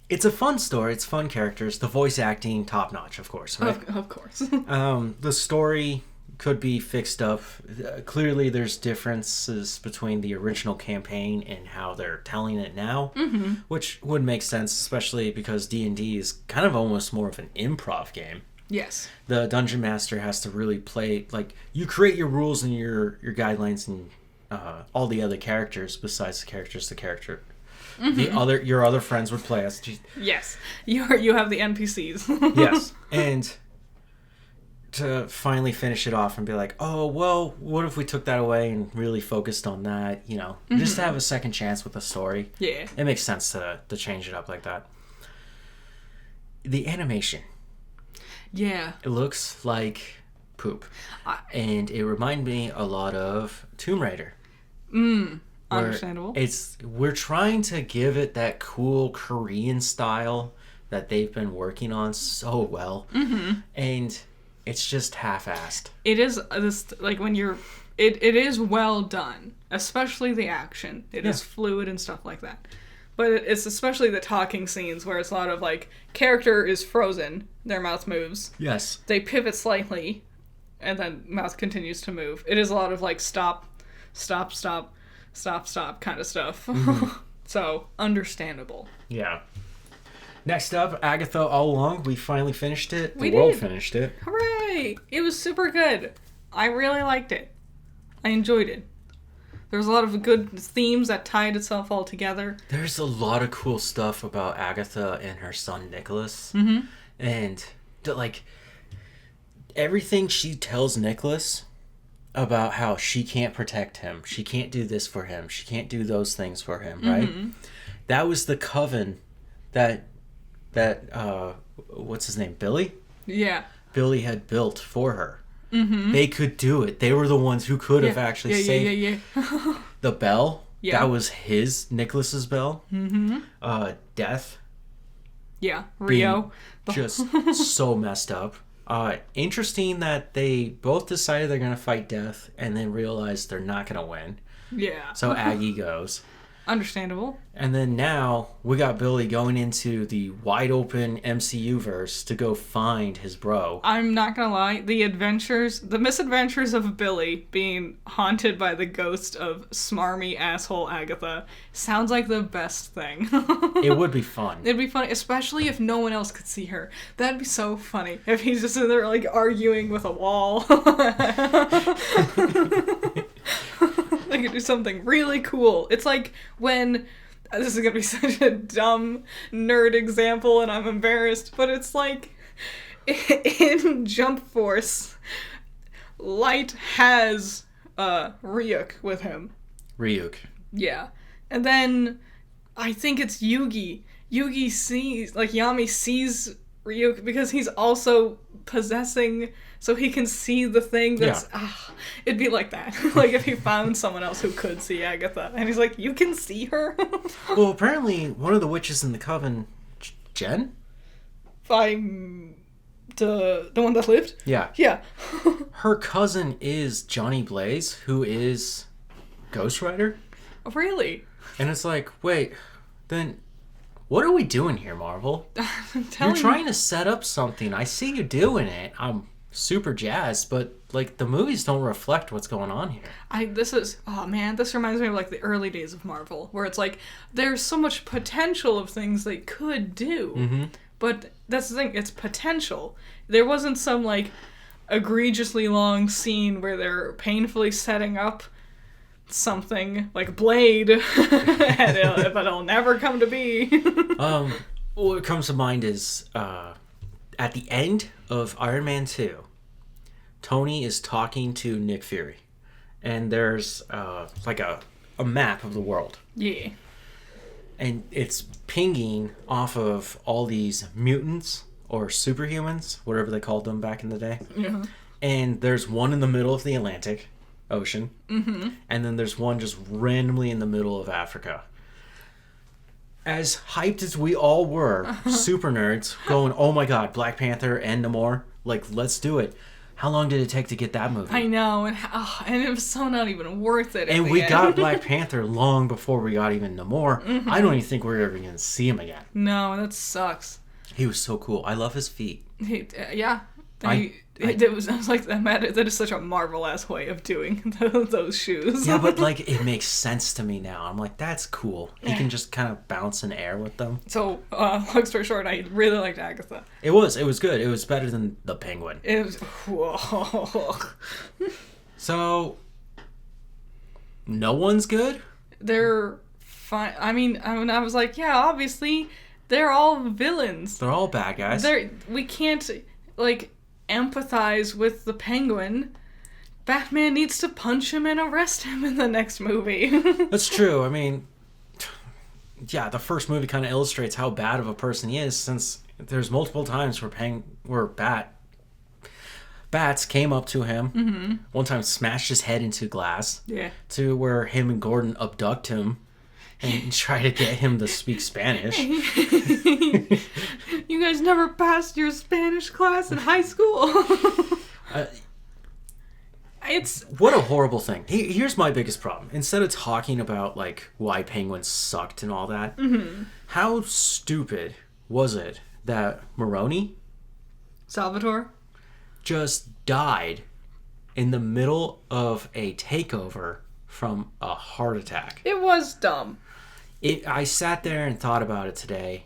It's a fun story. It's fun characters. The voice acting, top notch, of course, right? Of course. The story could be fixed up. Clearly, there's differences between the original campaign and how they're telling it now, which would make sense, especially because D&D is kind of almost more of an improv game. Yes. The dungeon master has to really play, like, you create your rules and your guidelines, and all the other characters besides the character. Your other friends would play as. Yes, you have the NPCs. Yes, and to finally finish it off and be like, oh well, what if we took that away and really focused on that? Just to have a second chance with the story. Yeah, it makes sense to change it up like that. The animation. Yeah, It looks like poop, and it reminded me a lot of Tomb Raider. Understandable. We're trying to give it that cool Korean style that they've been working on so well, and it's just half-assed. It is this like when you're. It is well done, especially the action. It is fluid and stuff like that. But it's especially the talking scenes where it's a lot of like character is frozen, their mouth moves. Yes. They pivot slightly, and then mouth continues to move. It is a lot of like stop, stop, stop, stop, stop kind of stuff. So understandable. Yeah. Next up, Agatha All Along. We finally finished it. The world finished it. Hooray! It was super good. I really liked it. I enjoyed it. There was a lot of good themes that tied itself all together. There's a lot of cool stuff about Agatha and her son Nicholas. And like everything she tells Nicholas about how she can't protect him, she can't do this for him, she can't do those things for him, right? That was the coven that what's his name, Billy? Yeah. Billy had built for her. They could do it. They were the ones who could have actually saved the bell. Yeah. That was Nicholas's bell. Death. Yeah. Rio. Just so messed up. Interesting that they both decided they're going to fight Death and then realize they're not going to win. Yeah. So Aggie goes. Understandable. And then now we got Billy going into the wide open MCU verse to go find his bro. I'm not gonna lie, the misadventures of Billy being haunted by the ghost of smarmy asshole Agatha sounds like the best thing. It would be fun. It'd be funny, especially if no one else could see her. That'd be so funny if he's just in there like arguing with a wall. They could do something really cool. It's like when this is gonna be such a dumb nerd example and I'm embarrassed, but it's like in Jump Force, Light has Ryuk with him. Ryuk. Yeah. And then I think it's Yugi. Yugi sees, like Yami sees Ryuk because he's also possessing, so he can see the thing that's... Yeah. It'd be like that. Like if he found someone else who could see Agatha. And he's like, you can see her? Well, apparently one of the witches in the coven, Jen? The one that lived? Yeah. Yeah. Her cousin is Johnny Blaze, who is Ghost Rider. Oh, really? And it's like, wait, then... what are we doing here, Marvel? You're trying to set up something. I see you doing it. I'm super jazzed, but like the movies don't reflect what's going on here. This reminds me of like the early days of Marvel, where it's like there's so much potential of things they could do, but that's the thing. It's potential. There wasn't some like egregiously long scene where they're painfully setting up something like Blade, but it'll never come to be. What comes to mind is at the end of Iron Man 2, Tony is talking to Nick Fury, and there's like a map of the world. Yeah. And it's pinging off of all these mutants or superhumans, whatever they called them back in the day. Yeah. And there's one in the middle of the Atlantic Ocean, and then there's one just randomly in the middle of Africa. As hyped as we all were, super nerds, going, oh my god, Black Panther and Namor, like, let's do it. How long did it take to get that movie? I know, and it was so not even worth it. And we got Black Panther long before we got even Namor. I don't even think we're ever going to see him again. No, that sucks. He was so cool. I love his feet. Yeah. I was like, that is such a Marvel-ass way of doing those shoes. Yeah, but like it makes sense to me now. I'm like, that's cool. He can just kind of bounce in air with them. So, long story short, I really liked Agatha. It was good. It was better than the Penguin. It was, whoa. So, no one's good? They're fine. I mean, I was like, yeah, obviously, they're all villains. They're all bad guys. We can't, like, empathize with the Penguin. Batman needs to punch him and arrest him in the next movie. That's true. I mean, yeah, the first movie kind of illustrates how bad of a person he is, since there's multiple times where bats came up to him. Mm-hmm. One time smashed his head into glass. Yeah. To where him and Gordon abduct him and try to get him to speak Spanish. You guys never passed your Spanish class in high school. What a horrible thing. Here's my biggest problem. Instead of talking about like why penguins sucked and all that, how stupid was it that Maroni Salvatore just died in the middle of a takeover from a heart attack? It was dumb. I sat there and thought about it today,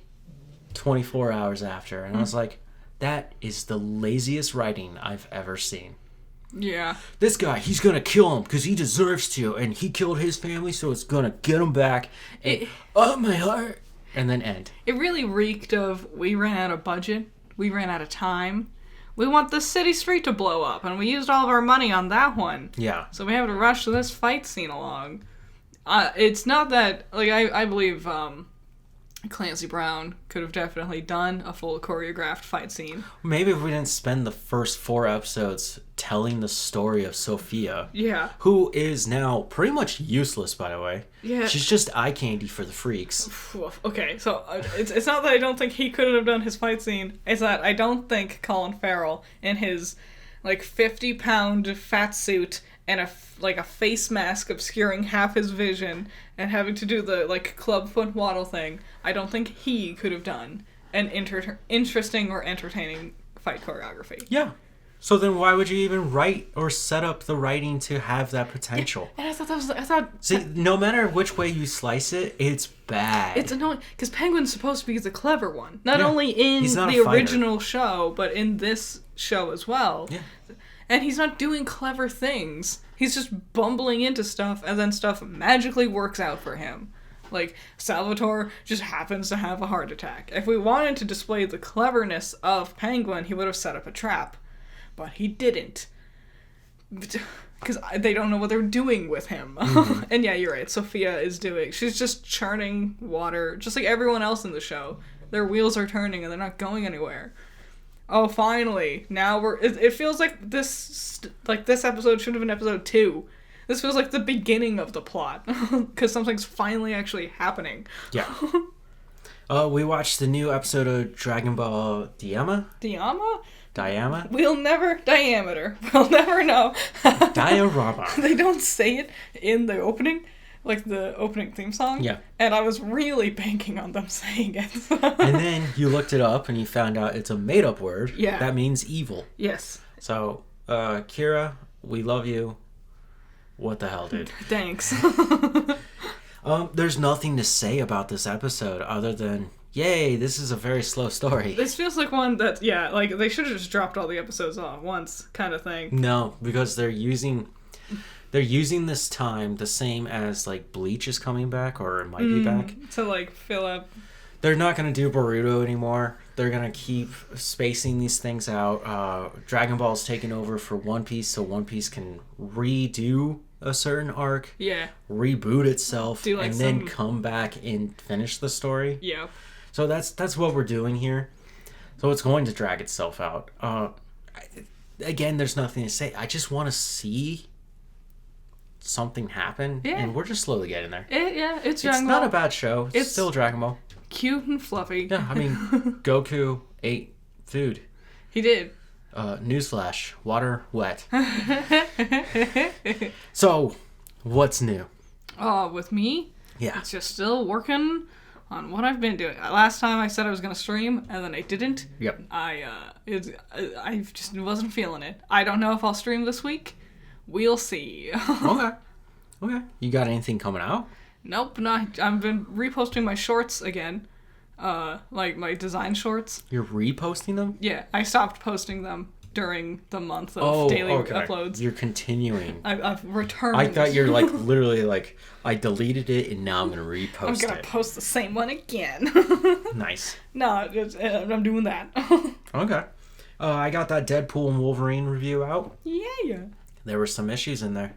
24 hours after, and I was like, that is the laziest writing I've ever seen. Yeah. This guy, he's gonna kill him because he deserves to, and he killed his family, so it's gonna get him back. And, oh, my heart. And then end. It really reeked of, we ran out of budget, we ran out of time, we want the city street to blow up, and we used all of our money on that one. Yeah. So we have to rush this fight scene along. It's not that, like, I believe Clancy Brown could have definitely done a full choreographed fight scene. Maybe if we didn't spend the first 4 episodes telling the story of Sophia. Yeah. Who is now pretty much useless, by the way. Yeah. She's just eye candy for the freaks. Okay, so it's not that I don't think he couldn't have done his fight scene. It's that I don't think Colin Farrell in his, like, 50-pound fat suit and a face mask obscuring half his vision and having to do the, like, clubfoot waddle thing, I don't think he could have done an interesting or entertaining fight choreography. Yeah. So then why would you even write or set up the writing to have that potential? Yeah, and I thought... See, no matter which way you slice it, it's bad. It's annoying, because Penguin's supposed to be the clever one. Not only in He's not the a fighter. original show, but in this show as well. Yeah. And he's not doing clever things. He's just bumbling into stuff, and then stuff magically works out for him. Like, Salvatore just happens to have a heart attack. If we wanted to display the cleverness of Penguin, he would have set up a trap. But he didn't. Because they don't know what they're doing with him. Mm-hmm. And yeah, you're right. Sophia she's just churning water, just like everyone else in the show. Their wheels are turning and they're not going anywhere. Oh, finally. Now it feels like this episode should have been episode 2. This feels like the beginning of the plot. Because something's finally actually happening. Yeah. We watched the new episode of Dragon Ball Diama? Diama? We'll never... Diameter. We'll never know. Diorama. They don't say it in the opening, like the opening theme song. Yeah. And I was really banking on them saying it. And then you looked it up and you found out it's a made-up word. Yeah. That means evil. Yes. So, Kira, we love you. What the hell, dude? Thanks. There's nothing to say about this episode other than... Yay, this is a very slow story. This feels like one that, yeah, like, they should have just dropped all the episodes all at once, kind of thing. No, because they're using this time the same as, like, Bleach is coming back, or it might be back. To, like, fill up. They're not going to do Boruto anymore. They're going to keep spacing these things out. Dragon Ball's taking over for One Piece, so One Piece can redo a certain arc. Yeah. Reboot itself, and then come back and finish the story. Yeah. So that's what we're doing here. So it's going to drag itself out. Again, there's nothing to say. I just want to see something happen, and we're just slowly getting there. It's Dragon Ball. Not a bad show. It's still Dragon Ball. Cute and fluffy. Yeah, I mean, Goku ate food. He did. Newsflash: water wet. So, what's new? With me? Yeah. It's just still working on what I've been doing. Last time I said I was going to stream, and then I didn't. Yep. I just wasn't feeling it. I don't know if I'll stream this week. We'll see. Okay. You got anything coming out? Nope. I've been reposting my shorts again. Like my design shorts. You're reposting them? Yeah, I stopped posting them during the month of daily uploads. You're continuing. I've returned. I thought you're like literally like, I deleted it and now I'm gonna repost I'm gonna it. post the same one again. Nice. No, I'm doing that. Okay. I got that Deadpool and Wolverine review out. Yeah. There were some issues in there.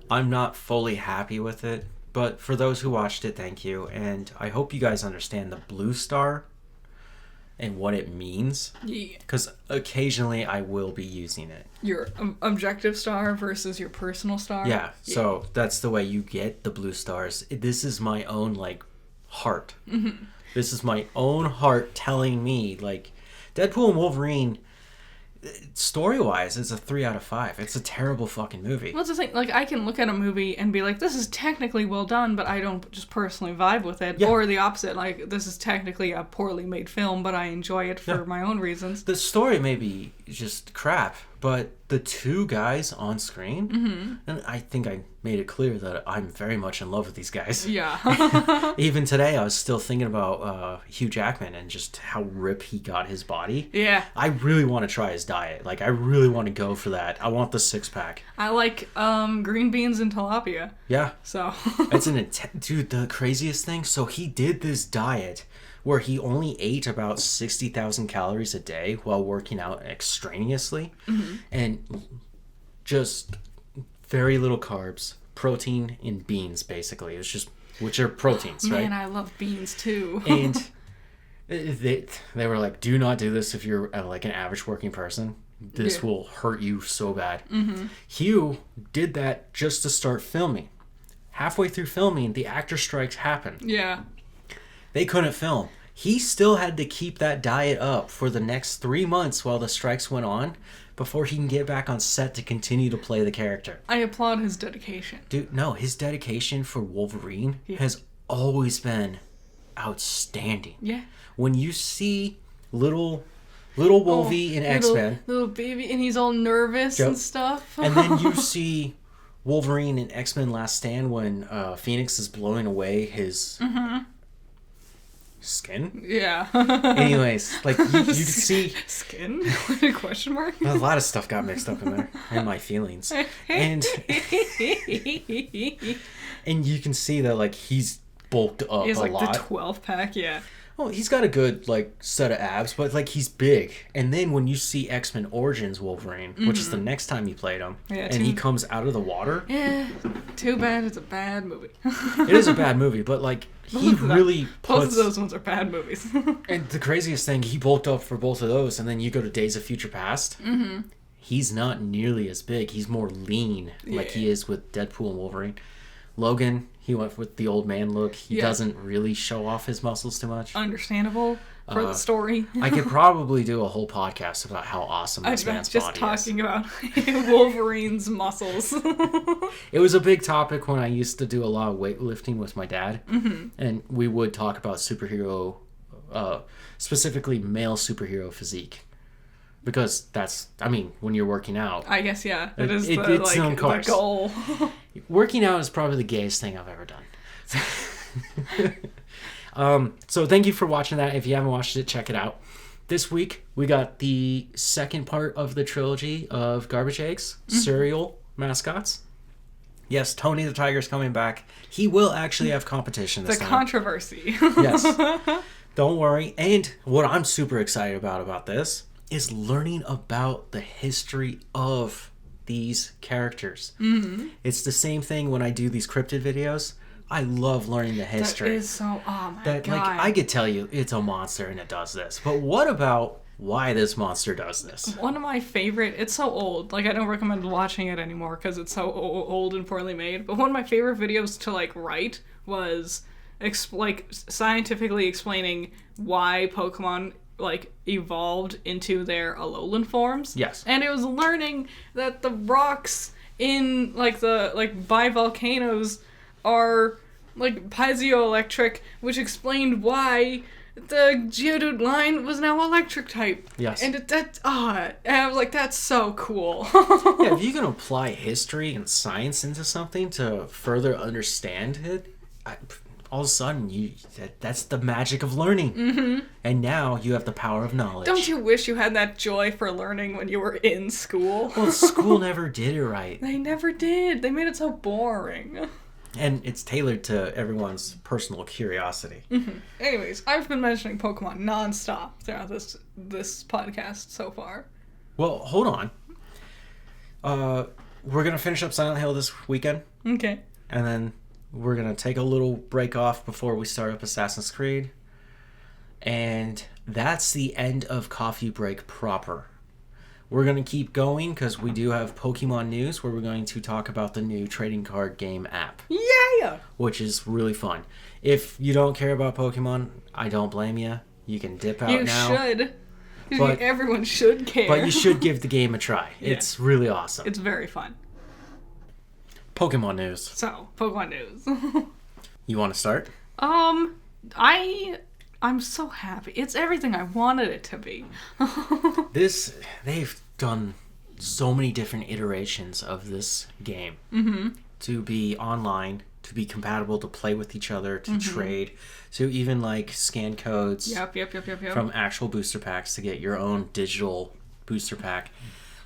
I'm not fully happy with it, but for those who watched it, thank you. And I hope you guys understand the blue star and what it means. Yeah. Because occasionally I will be using it. Your objective star versus your personal star? Yeah, so that's the way you get the blue stars. This is my own, like, heart. Mm-hmm. This is my own heart telling me, like, Deadpool and Wolverine, story-wise, it's a 3 out of 5. It's a terrible fucking movie. What's the thing? Like, I can look at a movie and be like, this is technically well done, but I don't just personally vibe with it. Yeah. Or the opposite, like, this is technically a poorly made film, but I enjoy it for my own reasons. The story may be just crap, but the two guys on screen, and I think I made it clear that I'm very much in love with these guys. Yeah. Even today, I was still thinking about Hugh Jackman and just how rip he got his body. Yeah. I really want to try his diet. Like, I really want to go for that. I want the 6-pack. I like green beans and tilapia. Yeah. So. It's an dude, the craziest thing, so he did this diet where he only ate about 60,000 calories a day while working out extraneously, and just very little carbs, protein, and beans, basically. It was just, which are proteins, right? Man, I love beans, too. And they were like, do not do this if you're like an average working person. This will hurt you so bad. Hugh did that just to start filming. Halfway through filming, the actor strikes happened. Yeah. They couldn't film. He still had to keep that diet up for the next 3 months while the strikes went on before he can get back on set to continue to play the character. I applaud his dedication. Dude, no, his dedication for Wolverine has always been outstanding. Yeah. When you see little Wolvie in X-Men. Little baby, and he's all nervous and stuff. And then you see Wolverine in X-Men Last Stand when Phoenix is blowing away his... skin? Yeah. Anyways, like, you can see... Skin? Question mark? A lot of stuff got mixed up in there. And my feelings. And you can see that, like, he's bulked up a lot. He's like the 12-pack, yeah. Well, he's got a good, like, set of abs, but, like, he's big. And then when you see X-Men Origins Wolverine, which is the next time you played him, and he comes out of the water... Yeah, too bad it's a bad movie. It is a bad movie, but, like, he really puts... Both of those ones are bad movies. And the craziest thing, he bulked up for both of those, and then you go to Days of Future Past, he's not nearly as big. He's more lean, like he is with Deadpool and Wolverine. Logan, he went with the old man look. He doesn't really show off his muscles too much. Understandable for the story. I could probably do a whole podcast about how awesome this man's body is. Just talking about Wolverine's muscles. It was a big topic when I used to do a lot of weightlifting with my dad. And we would talk about superhero, specifically male superhero physique. Because that's, I mean, when you're working out. I guess, yeah. It's the goal. Working out is probably the gayest thing I've ever done. So thank you for watching that. If you haven't watched it, check it out. This week, we got the second part of the trilogy of Garbage Eggs, cereal mascots. Yes, Tony the Tiger's coming back. He will actually have competition this time. The controversy. Yes. Don't worry. And what I'm super excited about this is learning about the history of these characters. It's the same thing when I do these cryptid videos. I love learning the history. That is so, oh my God. Like, I could tell you it's a monster and it does this. But what about why this monster does this? One of my favorite, it's so old, like, I don't recommend watching it anymore because it's so old and poorly made, but one of my favorite videos to, like, write was, like, scientifically explaining why Pokemon like evolved into their Alolan forms. Yes. And it was learning that the rocks in like the bivolcanoes are like piezoelectric, which explained why the Geodude line was now electric type. Yes. And and I was like, that's so cool. Yeah, if you can apply history and science into something to further understand it, all of a sudden, that's the magic of learning. Mm-hmm. And now you have the power of knowledge. Don't you wish you had that joy for learning when you were in school? Well, school never did it right. They never did. They made it so boring. And it's tailored to everyone's personal curiosity. Mm-hmm. Anyways, I've been mentioning Pokemon nonstop throughout this podcast so far. Well, hold on. We're going to finish up Silent Hill this weekend. Okay. And then we're going to take a little break off before we start up Assassin's Creed. And that's the end of Coffee Break proper. We're going to keep going because we do have Pokemon news where we're going to talk about the new trading card game app. Yeah! Which is really fun. If you don't care about Pokemon, I don't blame you. You can dip out now. You should. But everyone should care. But you should give the game a try. Yeah. It's really awesome. It's very fun. Pokemon news. So, Pokemon news. You want to start? I'm so happy. It's everything I wanted it to be. They've done so many different iterations of this game. To be online, to be compatible, to play with each other, to trade, to even like scan codes from actual booster packs to get your own digital booster pack.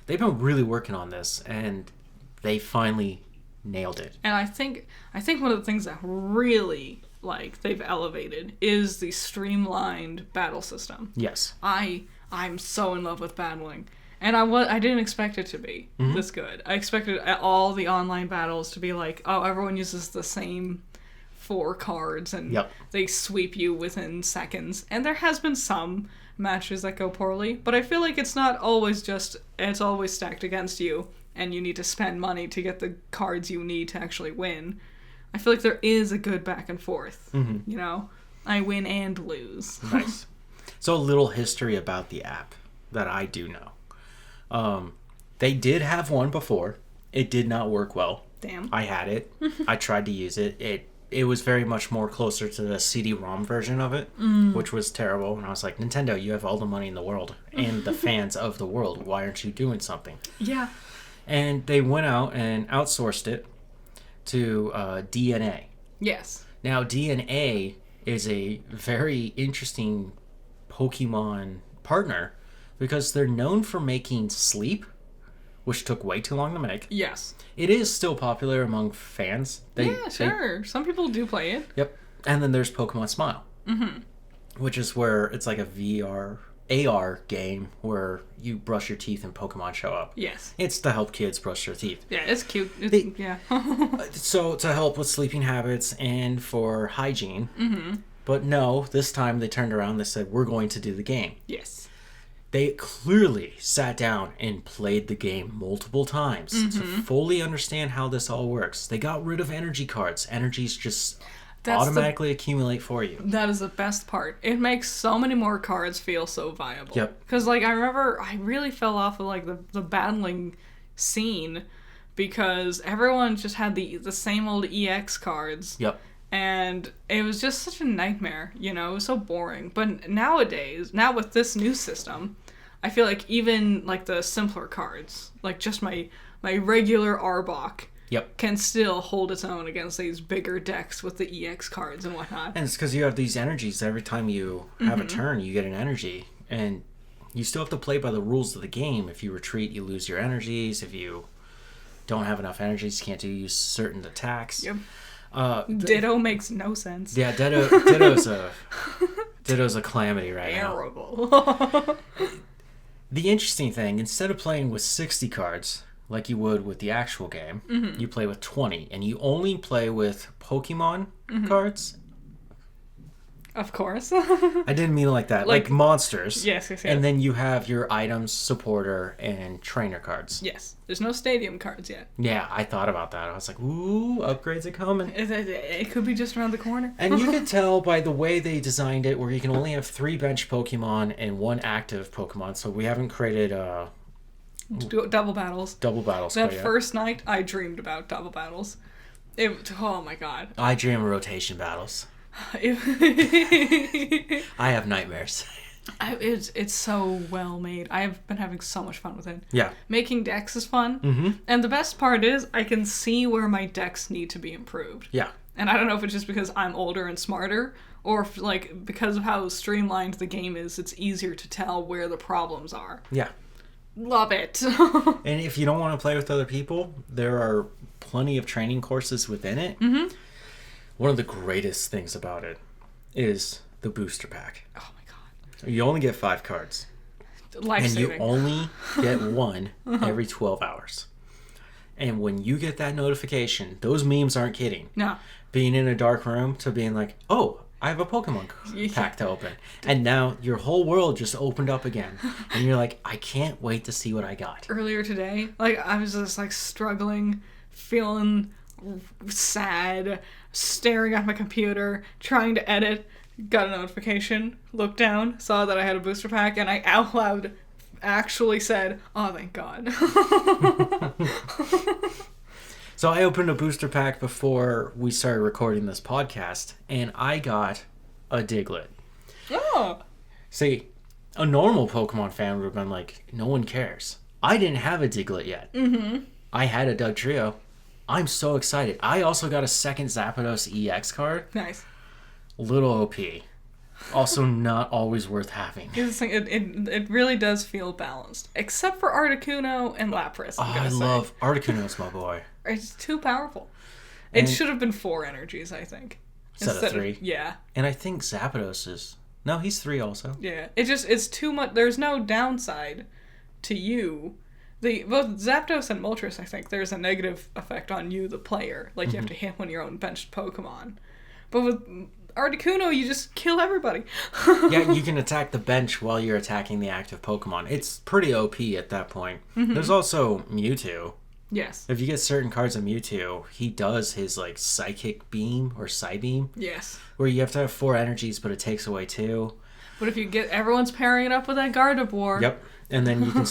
They've been really working on this, and they finally nailed it. And I think one of the things that really they've elevated is the streamlined battle system. Yes. I'm so in love with battling. And I didn't expect it to be this good. I expected all the online battles to be like, oh, everyone uses the same 4 cards and they sweep you within seconds. And there has been some matches that go poorly, but I feel like it's not always it's always stacked against you and you need to spend money to get the cards you need to actually win. I feel like there is a good back and forth. You know? I win and lose. Nice. So a little history about the app that I do know. They did have one before. It did not work well. Damn. I had it. I tried to use it. It was very much more closer to the CD-ROM version of it, which was terrible. And I was like, Nintendo, you have all the money in the world and the fans of the world. Why aren't you doing something? Yeah. And they went out and outsourced it to DNA. Yes. Now, DNA is a very interesting Pokemon partner because they're known for making Sleep, which took way too long to make. Yes. It is still popular among fans. Sure. Some people do play it. Yep. And then there's Pokemon Smile, which is where it's like a AR game where you brush your teeth and Pokemon show up. Yes. It's to help kids brush their teeth. Yeah, it's cute. Yeah. So to help with sleeping habits and for hygiene. But no, this time they turned around and they said, we're going to do the game. Yes. They clearly sat down and played the game multiple times to fully understand how this all works. They got rid of energy cards. Energies just automatically accumulate for you. That is the best part. It makes so many more cards feel so viable. Yep. Because, I remember I really fell off of, the battling scene because everyone just had the same old EX cards. Yep. And it was just such a nightmare, it was so boring. But nowadays, now with this new system, I feel like even, the simpler cards, just my regular Arbok, can still hold its own against these bigger decks with the EX cards and whatnot. And it's because you have these energies. Every time you have a turn, you get an energy. And you still have to play by the rules of the game. If you retreat, you lose your energies. If you don't have enough energies, you can't do certain attacks. Yep. Ditto makes no sense. Yeah, Ditto's a calamity right now. Terrible. The interesting thing, instead of playing with 60 cards like you would with the actual game, you play with 20, and you only play with Pokemon cards. Of course. I didn't mean it like that. Like monsters. Yes. And then you have your items, supporter, and trainer cards. Yes. There's no stadium cards yet. Yeah, I thought about that. I was like, ooh, upgrades are coming. It could be just around the corner. And you could tell by the way they designed it where you can only have 3 bench Pokemon and 1 active Pokemon. So we haven't created double battles. That yet. First night, I dreamed about double battles. Oh my god. I dream of rotation battles. I have nightmares. It's so well made. I've been having so much fun with it. Yeah. Making decks is fun. And the best part is I can see where my decks need to be improved. Yeah. And I don't know if it's just because I'm older and smarter, or if, like, because of how streamlined the game is, it's easier to tell where the problems are. Yeah. Love it. And if you don't want to play with other people, there are plenty of training courses within it. Mm-hmm. One of the greatest things about it is the booster pack. Oh my god. You only get 5 cards. Life-saving. And you only get one every 12 hours. And when you get that notification, those memes aren't kidding. No. Being in a dark room to being like, oh, I have a Pokemon pack to open. And now your whole world just opened up again. And you're like, I can't wait to see what I got. Earlier today, like, I was just, like, struggling, feeling sad, staring at my computer, trying to edit, got a notification, looked down, saw that I had a booster pack, and I out loud actually said, oh, thank God. So I opened a booster pack before we started recording this podcast, and I got a Diglett. Oh. See, a normal Pokemon fan would have been like, no one cares. I didn't have a Diglett yet. Mm-hmm. I had a Dugtrio. I'm so excited. I also got a second Zapdos EX card. Nice. Little OP. Also not always worth having. It really does feel balanced. Except for Articuno and Lapras, I love Articuno's my boy. It's too powerful. And it should have been 4 energies, I think. Instead of 3. Yeah. And I think Zapdos is... No, he's 3 also. Yeah. It's too much. There's no downside to you. Both Zapdos and Moltres, I think, there's a negative effect on you, the player. Like, you have to hit one of your own benched Pokemon. But with Articuno, you just kill everybody. Yeah, you can attack the bench while you're attacking the active Pokemon. It's pretty OP at that point. Mm-hmm. There's also Mewtwo. Yes. If you get certain cards of Mewtwo, he does his, like, Psychic Beam or Psybeam. Yes. Where you have to have 4 energies, but it takes away 2. But if you get... Everyone's pairing it up with that Gardevoir. Yep. And then you can...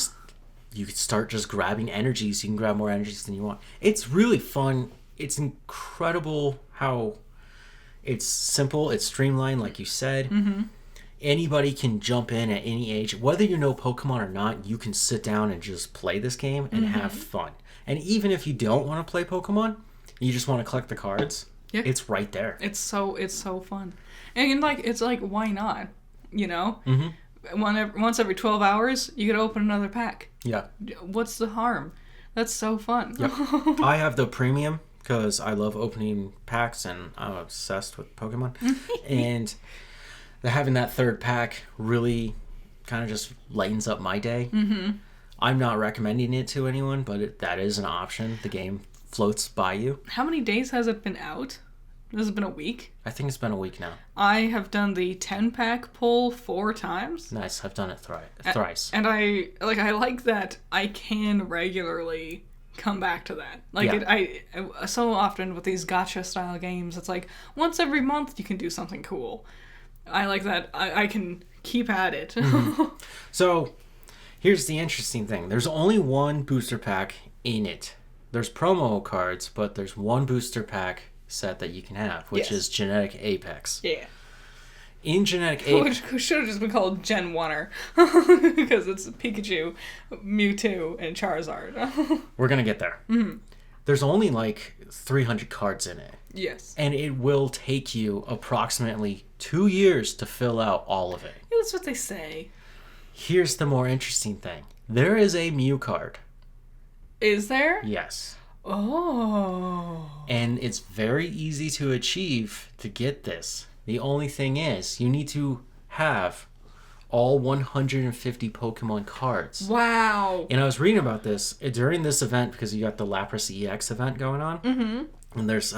you can start just grabbing energies. You can grab more energies than you want. It's really fun. It's incredible how it's simple. It's streamlined, like you said. Mm-hmm. Anybody can jump in at any age. Whether you know Pokemon or not, you can sit down and just play this game and have fun. And even if you don't want to play Pokemon, you just want to collect the cards, it's right there. It's so fun. And, like, it's like, why not? You know? Mm-hmm. Once every 12 hours, you get to open another pack. Yeah. What's the harm? That's so fun. Yep. I have the premium because I love opening packs and I'm obsessed with Pokemon. And having that third pack really kind of just lightens up my day. Mm-hmm. I'm not recommending it to anyone, but that is an option. The game floats by you. How many days has it been out? Has it been a week? I think it's been a week now. I have done the 10-pack pull 4 times. Nice. I've done it thrice. And I like that I can regularly come back to that. Like, I so often with these gacha style games, it's like once every month you can do something cool. I like that I can keep at it. Mm-hmm. So, here's the interesting thing. There's only one booster pack in it. There's promo cards, but there's one booster pack set that you can have, which is Genetic Apex. Yeah. In Genetic Apex... Which should have just been called Gen 1er. Because it's Pikachu, Mewtwo, and Charizard. We're going to get there. Mm-hmm. There's only like 300 cards in it. Yes. And it will take you approximately 2 years to fill out all of it. Yeah, that's what they say. Here's the more interesting thing. There is a Mew card. Is there? Yes. Oh. And it's very easy to achieve to get this. The only thing is, you need to have all 150 Pokemon cards. Wow. And I was reading about this during this event because you got the Lapras EX event going on. Mm-hmm. And there's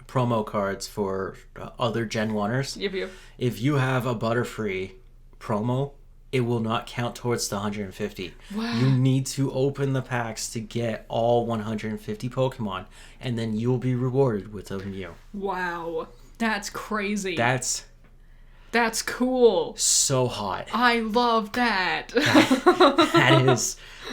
promo cards for other Gen 1ers. Yep. If you have a Butterfree promo, it will not count towards the 150. Wow. You need to open the packs to get all 150 Pokemon, and then you'll be rewarded with a Mew. Wow. That's crazy. That's cool. So hot. I love that.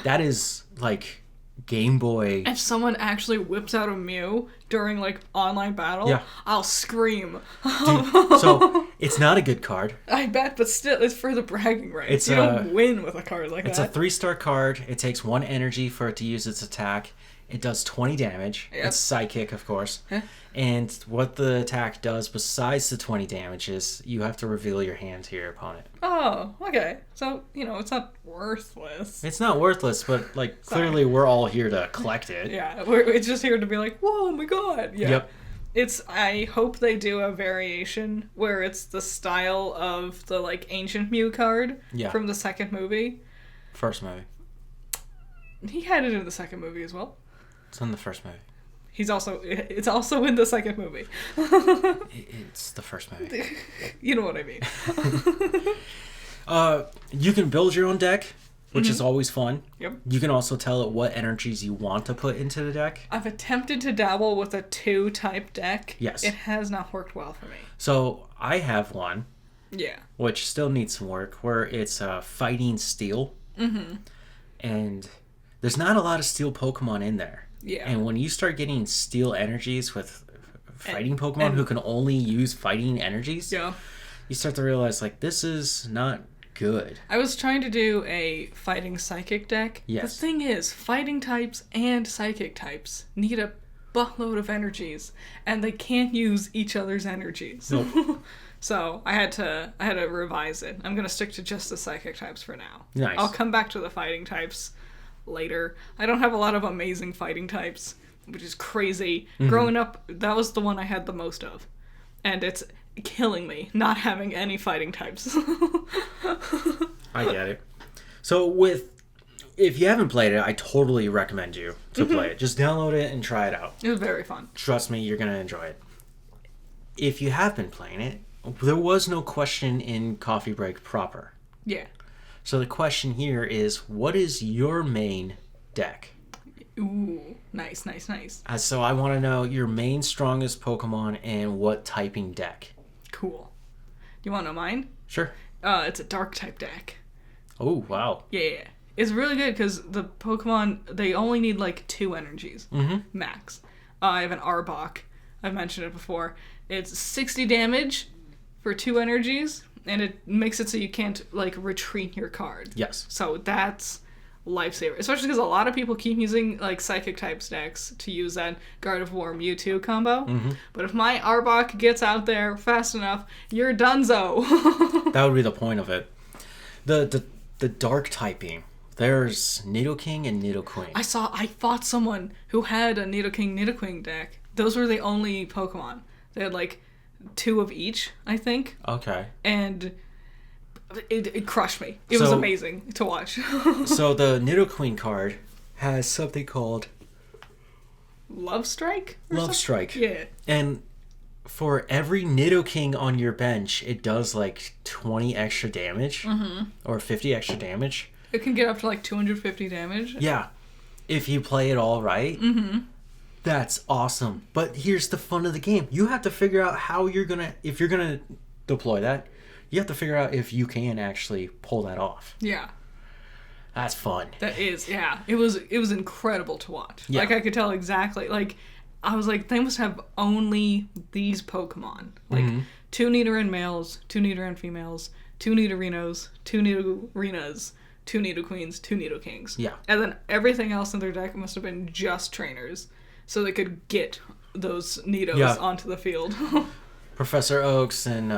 that is like Game Boy. If someone actually whips out a Mew during like online battle, I'll scream. Dude, so it's not a good card. I bet, but still, it's for the bragging rights. You don't win with a card like that. It's a 3-star card. It takes 1 energy for it to use its attack. It does 20 damage. Yep. It's psychic, of course. Yeah. And what the attack does besides the 20 damage is you have to reveal your hand to your opponent. Oh, okay. So, it's not worthless. It's not worthless, but, clearly we're all here to collect it. Yeah, it's just here to be like, whoa, my god. Yeah. Yep. I hope they do a variation where it's the style of the, Ancient Mew card from the second movie. First movie. He had it in the second movie as well. It's in the first movie. It's also in the second movie. It's the first movie. You know what I mean. You can build your own deck, which is always fun. Yep. You can also tell it what energies you want to put into the deck. I've attempted to dabble with a 2-type deck. Yes. It has not worked well for me. So I have one. Yeah. Which still needs some work, where it's fighting steel. Mm-hmm. And there's not a lot of steel Pokemon in there. Yeah. And when you start getting steel energies with fighting Pokemon who can only use fighting energies, you start to realize, this is not good. I was trying to do a fighting psychic deck. Yes. The thing is, fighting types and psychic types need a buttload of energies, and they can't use each other's energies. Nope. So I had to revise it. I'm gonna stick to just the psychic types for now. Nice. I'll come back to the fighting types later. I don't have a lot of amazing fighting types, which is crazy. Mm-hmm. Growing up, that was the one I had the most of. And it's killing me not having any fighting types. I get it. So if you haven't played it, I totally recommend you to play it. Just download it and try it out. It was very fun. Trust me, you're going to enjoy it. If you have been playing it, there was no question in Coffee Break proper. Yeah. So the question here is, what is your main deck? Ooh, nice. So I want to know your main strongest Pokemon and what typing deck. Cool. Do you want to know mine? Sure. It's a dark type deck. Oh, wow. Yeah. It's really good because the Pokemon, they only need 2 energies. Max. I have an Arbok. I've mentioned it before. It's 60 damage for 2 energies. And it makes it so you can't, retreat your card. Yes. So that's lifesaver. Especially because a lot of people keep using, Psychic type decks to use that Gardevoir Mewtwo combo. Mm-hmm. But if my Arbok gets out there fast enough, you're donezo. That would be the point of it. The dark typing. There's Nidoking and Nidoqueen. I fought someone who had a Nidoking, Nidoqueen deck. Those were the only Pokemon. They had, 2 of each, I think. Okay. And it crushed me. It was amazing to watch. So the Nidoqueen card has something called Love Strike? Love Strike. Yeah. And for every Nidoking on your bench, it does 20 extra damage or 50 extra damage. It can get up to 250 damage. Yeah. If you play it all right. Mm-hmm. That's awesome. But here's the fun of the game. You have to figure out how if you're going to deploy that, you have to figure out if you can actually pull that off. Yeah. That's fun. That is, yeah. It was incredible to watch. Yeah. I could tell exactly. I was they must have only these Pokemon. 2 Nidoran males, 2 Nidoran females, 2 Nidorinos, 2 Nidorinas, 2 Nidoqueens, 2 Nidokings. Yeah. And then everything else in their deck must have been just trainers. So they could get those Nidos onto the field. Professor Oaks and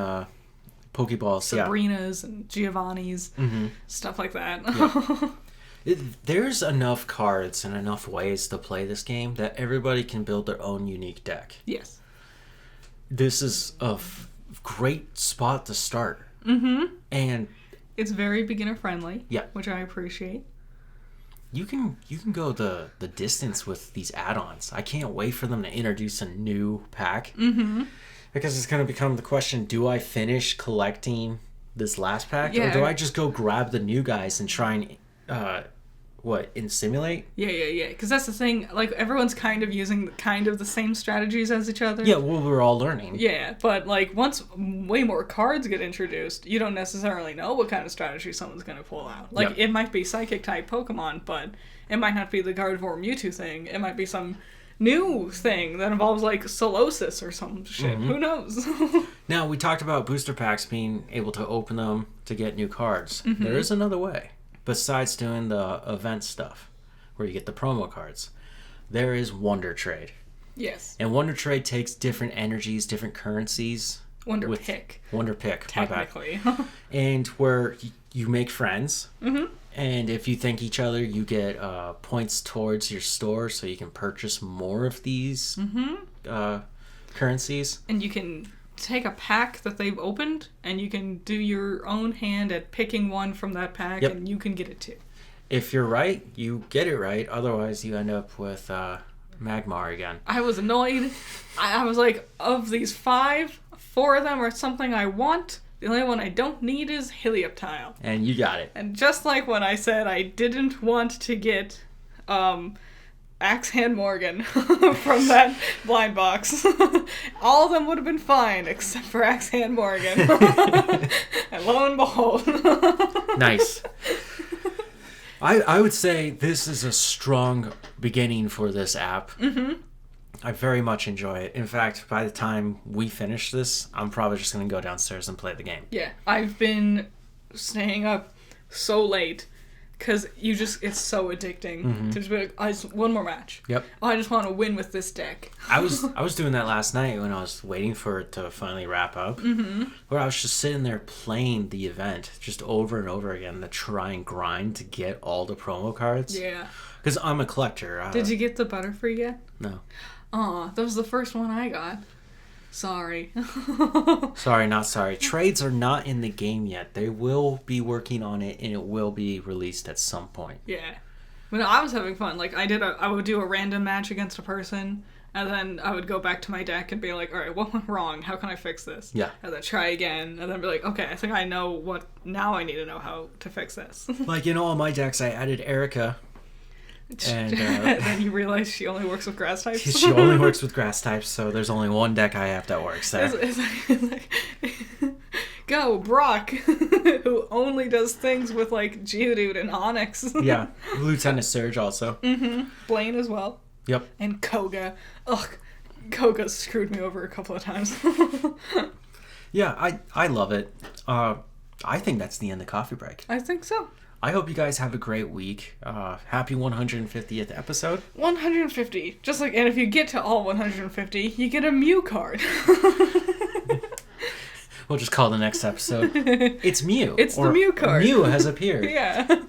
Pokeballs. Sabrinas and Giovanni's. Stuff like that. There's enough cards and enough ways to play this game that everybody can build their own unique deck. Yes. This is a great spot to start. Mm-hmm. And it's very beginner friendly. Yeah. Which I appreciate. You can go the distance with these add-ons. I can't wait for them to introduce a new pack. Mm-hmm. Because it's going to become the question, do I finish collecting this last pack? Yeah. Or do I just go grab the new guys and try and, simulate? Yeah. Because that's the thing. Everyone's kind of using the same strategies as each other. Yeah, well, we're all learning. Yeah, but, once way more cards get introduced, you don't necessarily know what kind of strategy someone's going to pull out. It might be Psychic-type Pokemon, but it might not be the Gardevoir Mewtwo thing. It might be some new thing that involves, Solosis or some shit. Mm-hmm. Who knows? Now, we talked about booster packs being able to open them to get new cards. Mm-hmm. There is another way. Besides doing the event stuff, where you get the promo cards. there is Wonder Trade. Yes. And Wonder Trade takes different energies, different currencies. Wonder Pick. Wonder Pick, Technically. my bad. And where you make friends. Mm-hmm. And if you thank each other, you get points towards your store so you can purchase more of these currencies. And you can take a pack that they've opened, and you can do your own hand at picking one from that pack, Yep. and you can get it too. If you're right, you get it right. Otherwise, you end up with Magmar again. I was annoyed. I was like, of these 5, 4 of them are something I want. The only one I don't need is Helioptile. And you got it. And just like when I said I didn't want to get Axe Hand Morgan from that blind box, all of them would have been fine except for Axe Hand Morgan. And lo and behold. Nice. I would say this is a strong beginning for this app. Mm-hmm. I very much enjoy it. In fact, by the time we finish this, I'm probably just going to go downstairs and play the game. Yeah, I've been staying up so late because it's so addicting to just be like, one more match. Yep. Oh, I just want to win with this deck. I was doing that last night when I was waiting for it to finally wrap up. Mm-hmm. Where I was just sitting there playing the event just over and over again to try and grind to get all the promo cards. Yeah. Because I'm a collector. Did you get the Butterfree yet? No. Aw, that was the first one I got. Sorry. Sorry, not sorry. Trades are not in the game yet. They will be working on it, and it will be released at some point. Yeah. But no, I was having fun. Like, I would do a random match against a person, and then I would go back to my deck and be like, alright, what went wrong? How can I fix this? Yeah. And then try again, and then be like, okay, I think I know what, now I need to know how to fix this. Like, in all my decks, I added Erica. And then you realize she only works with grass types. She only works with grass types, so there's only one deck I have that works there. It's like, go, Brock, who only does things with, like, Geodude and Onyx. Yeah, Lieutenant Surge also. Mm-hmm. Blaine as well. Yep. And Koga. Ugh, Koga screwed me over a couple of times. Yeah, I love it. I think that's the end of Coffee Break. I think so. I hope you guys have a great week. Happy 150th episode. 150. Just like, and if you get to all 150, you get a Mew card. We'll just call the next episode It's Mew. It's the Mew card. Mew has appeared. Yeah.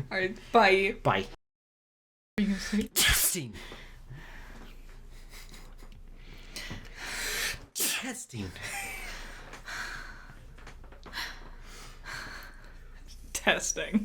Alright, bye. Bye. Are you gonna say? Testing. Testing. Testing.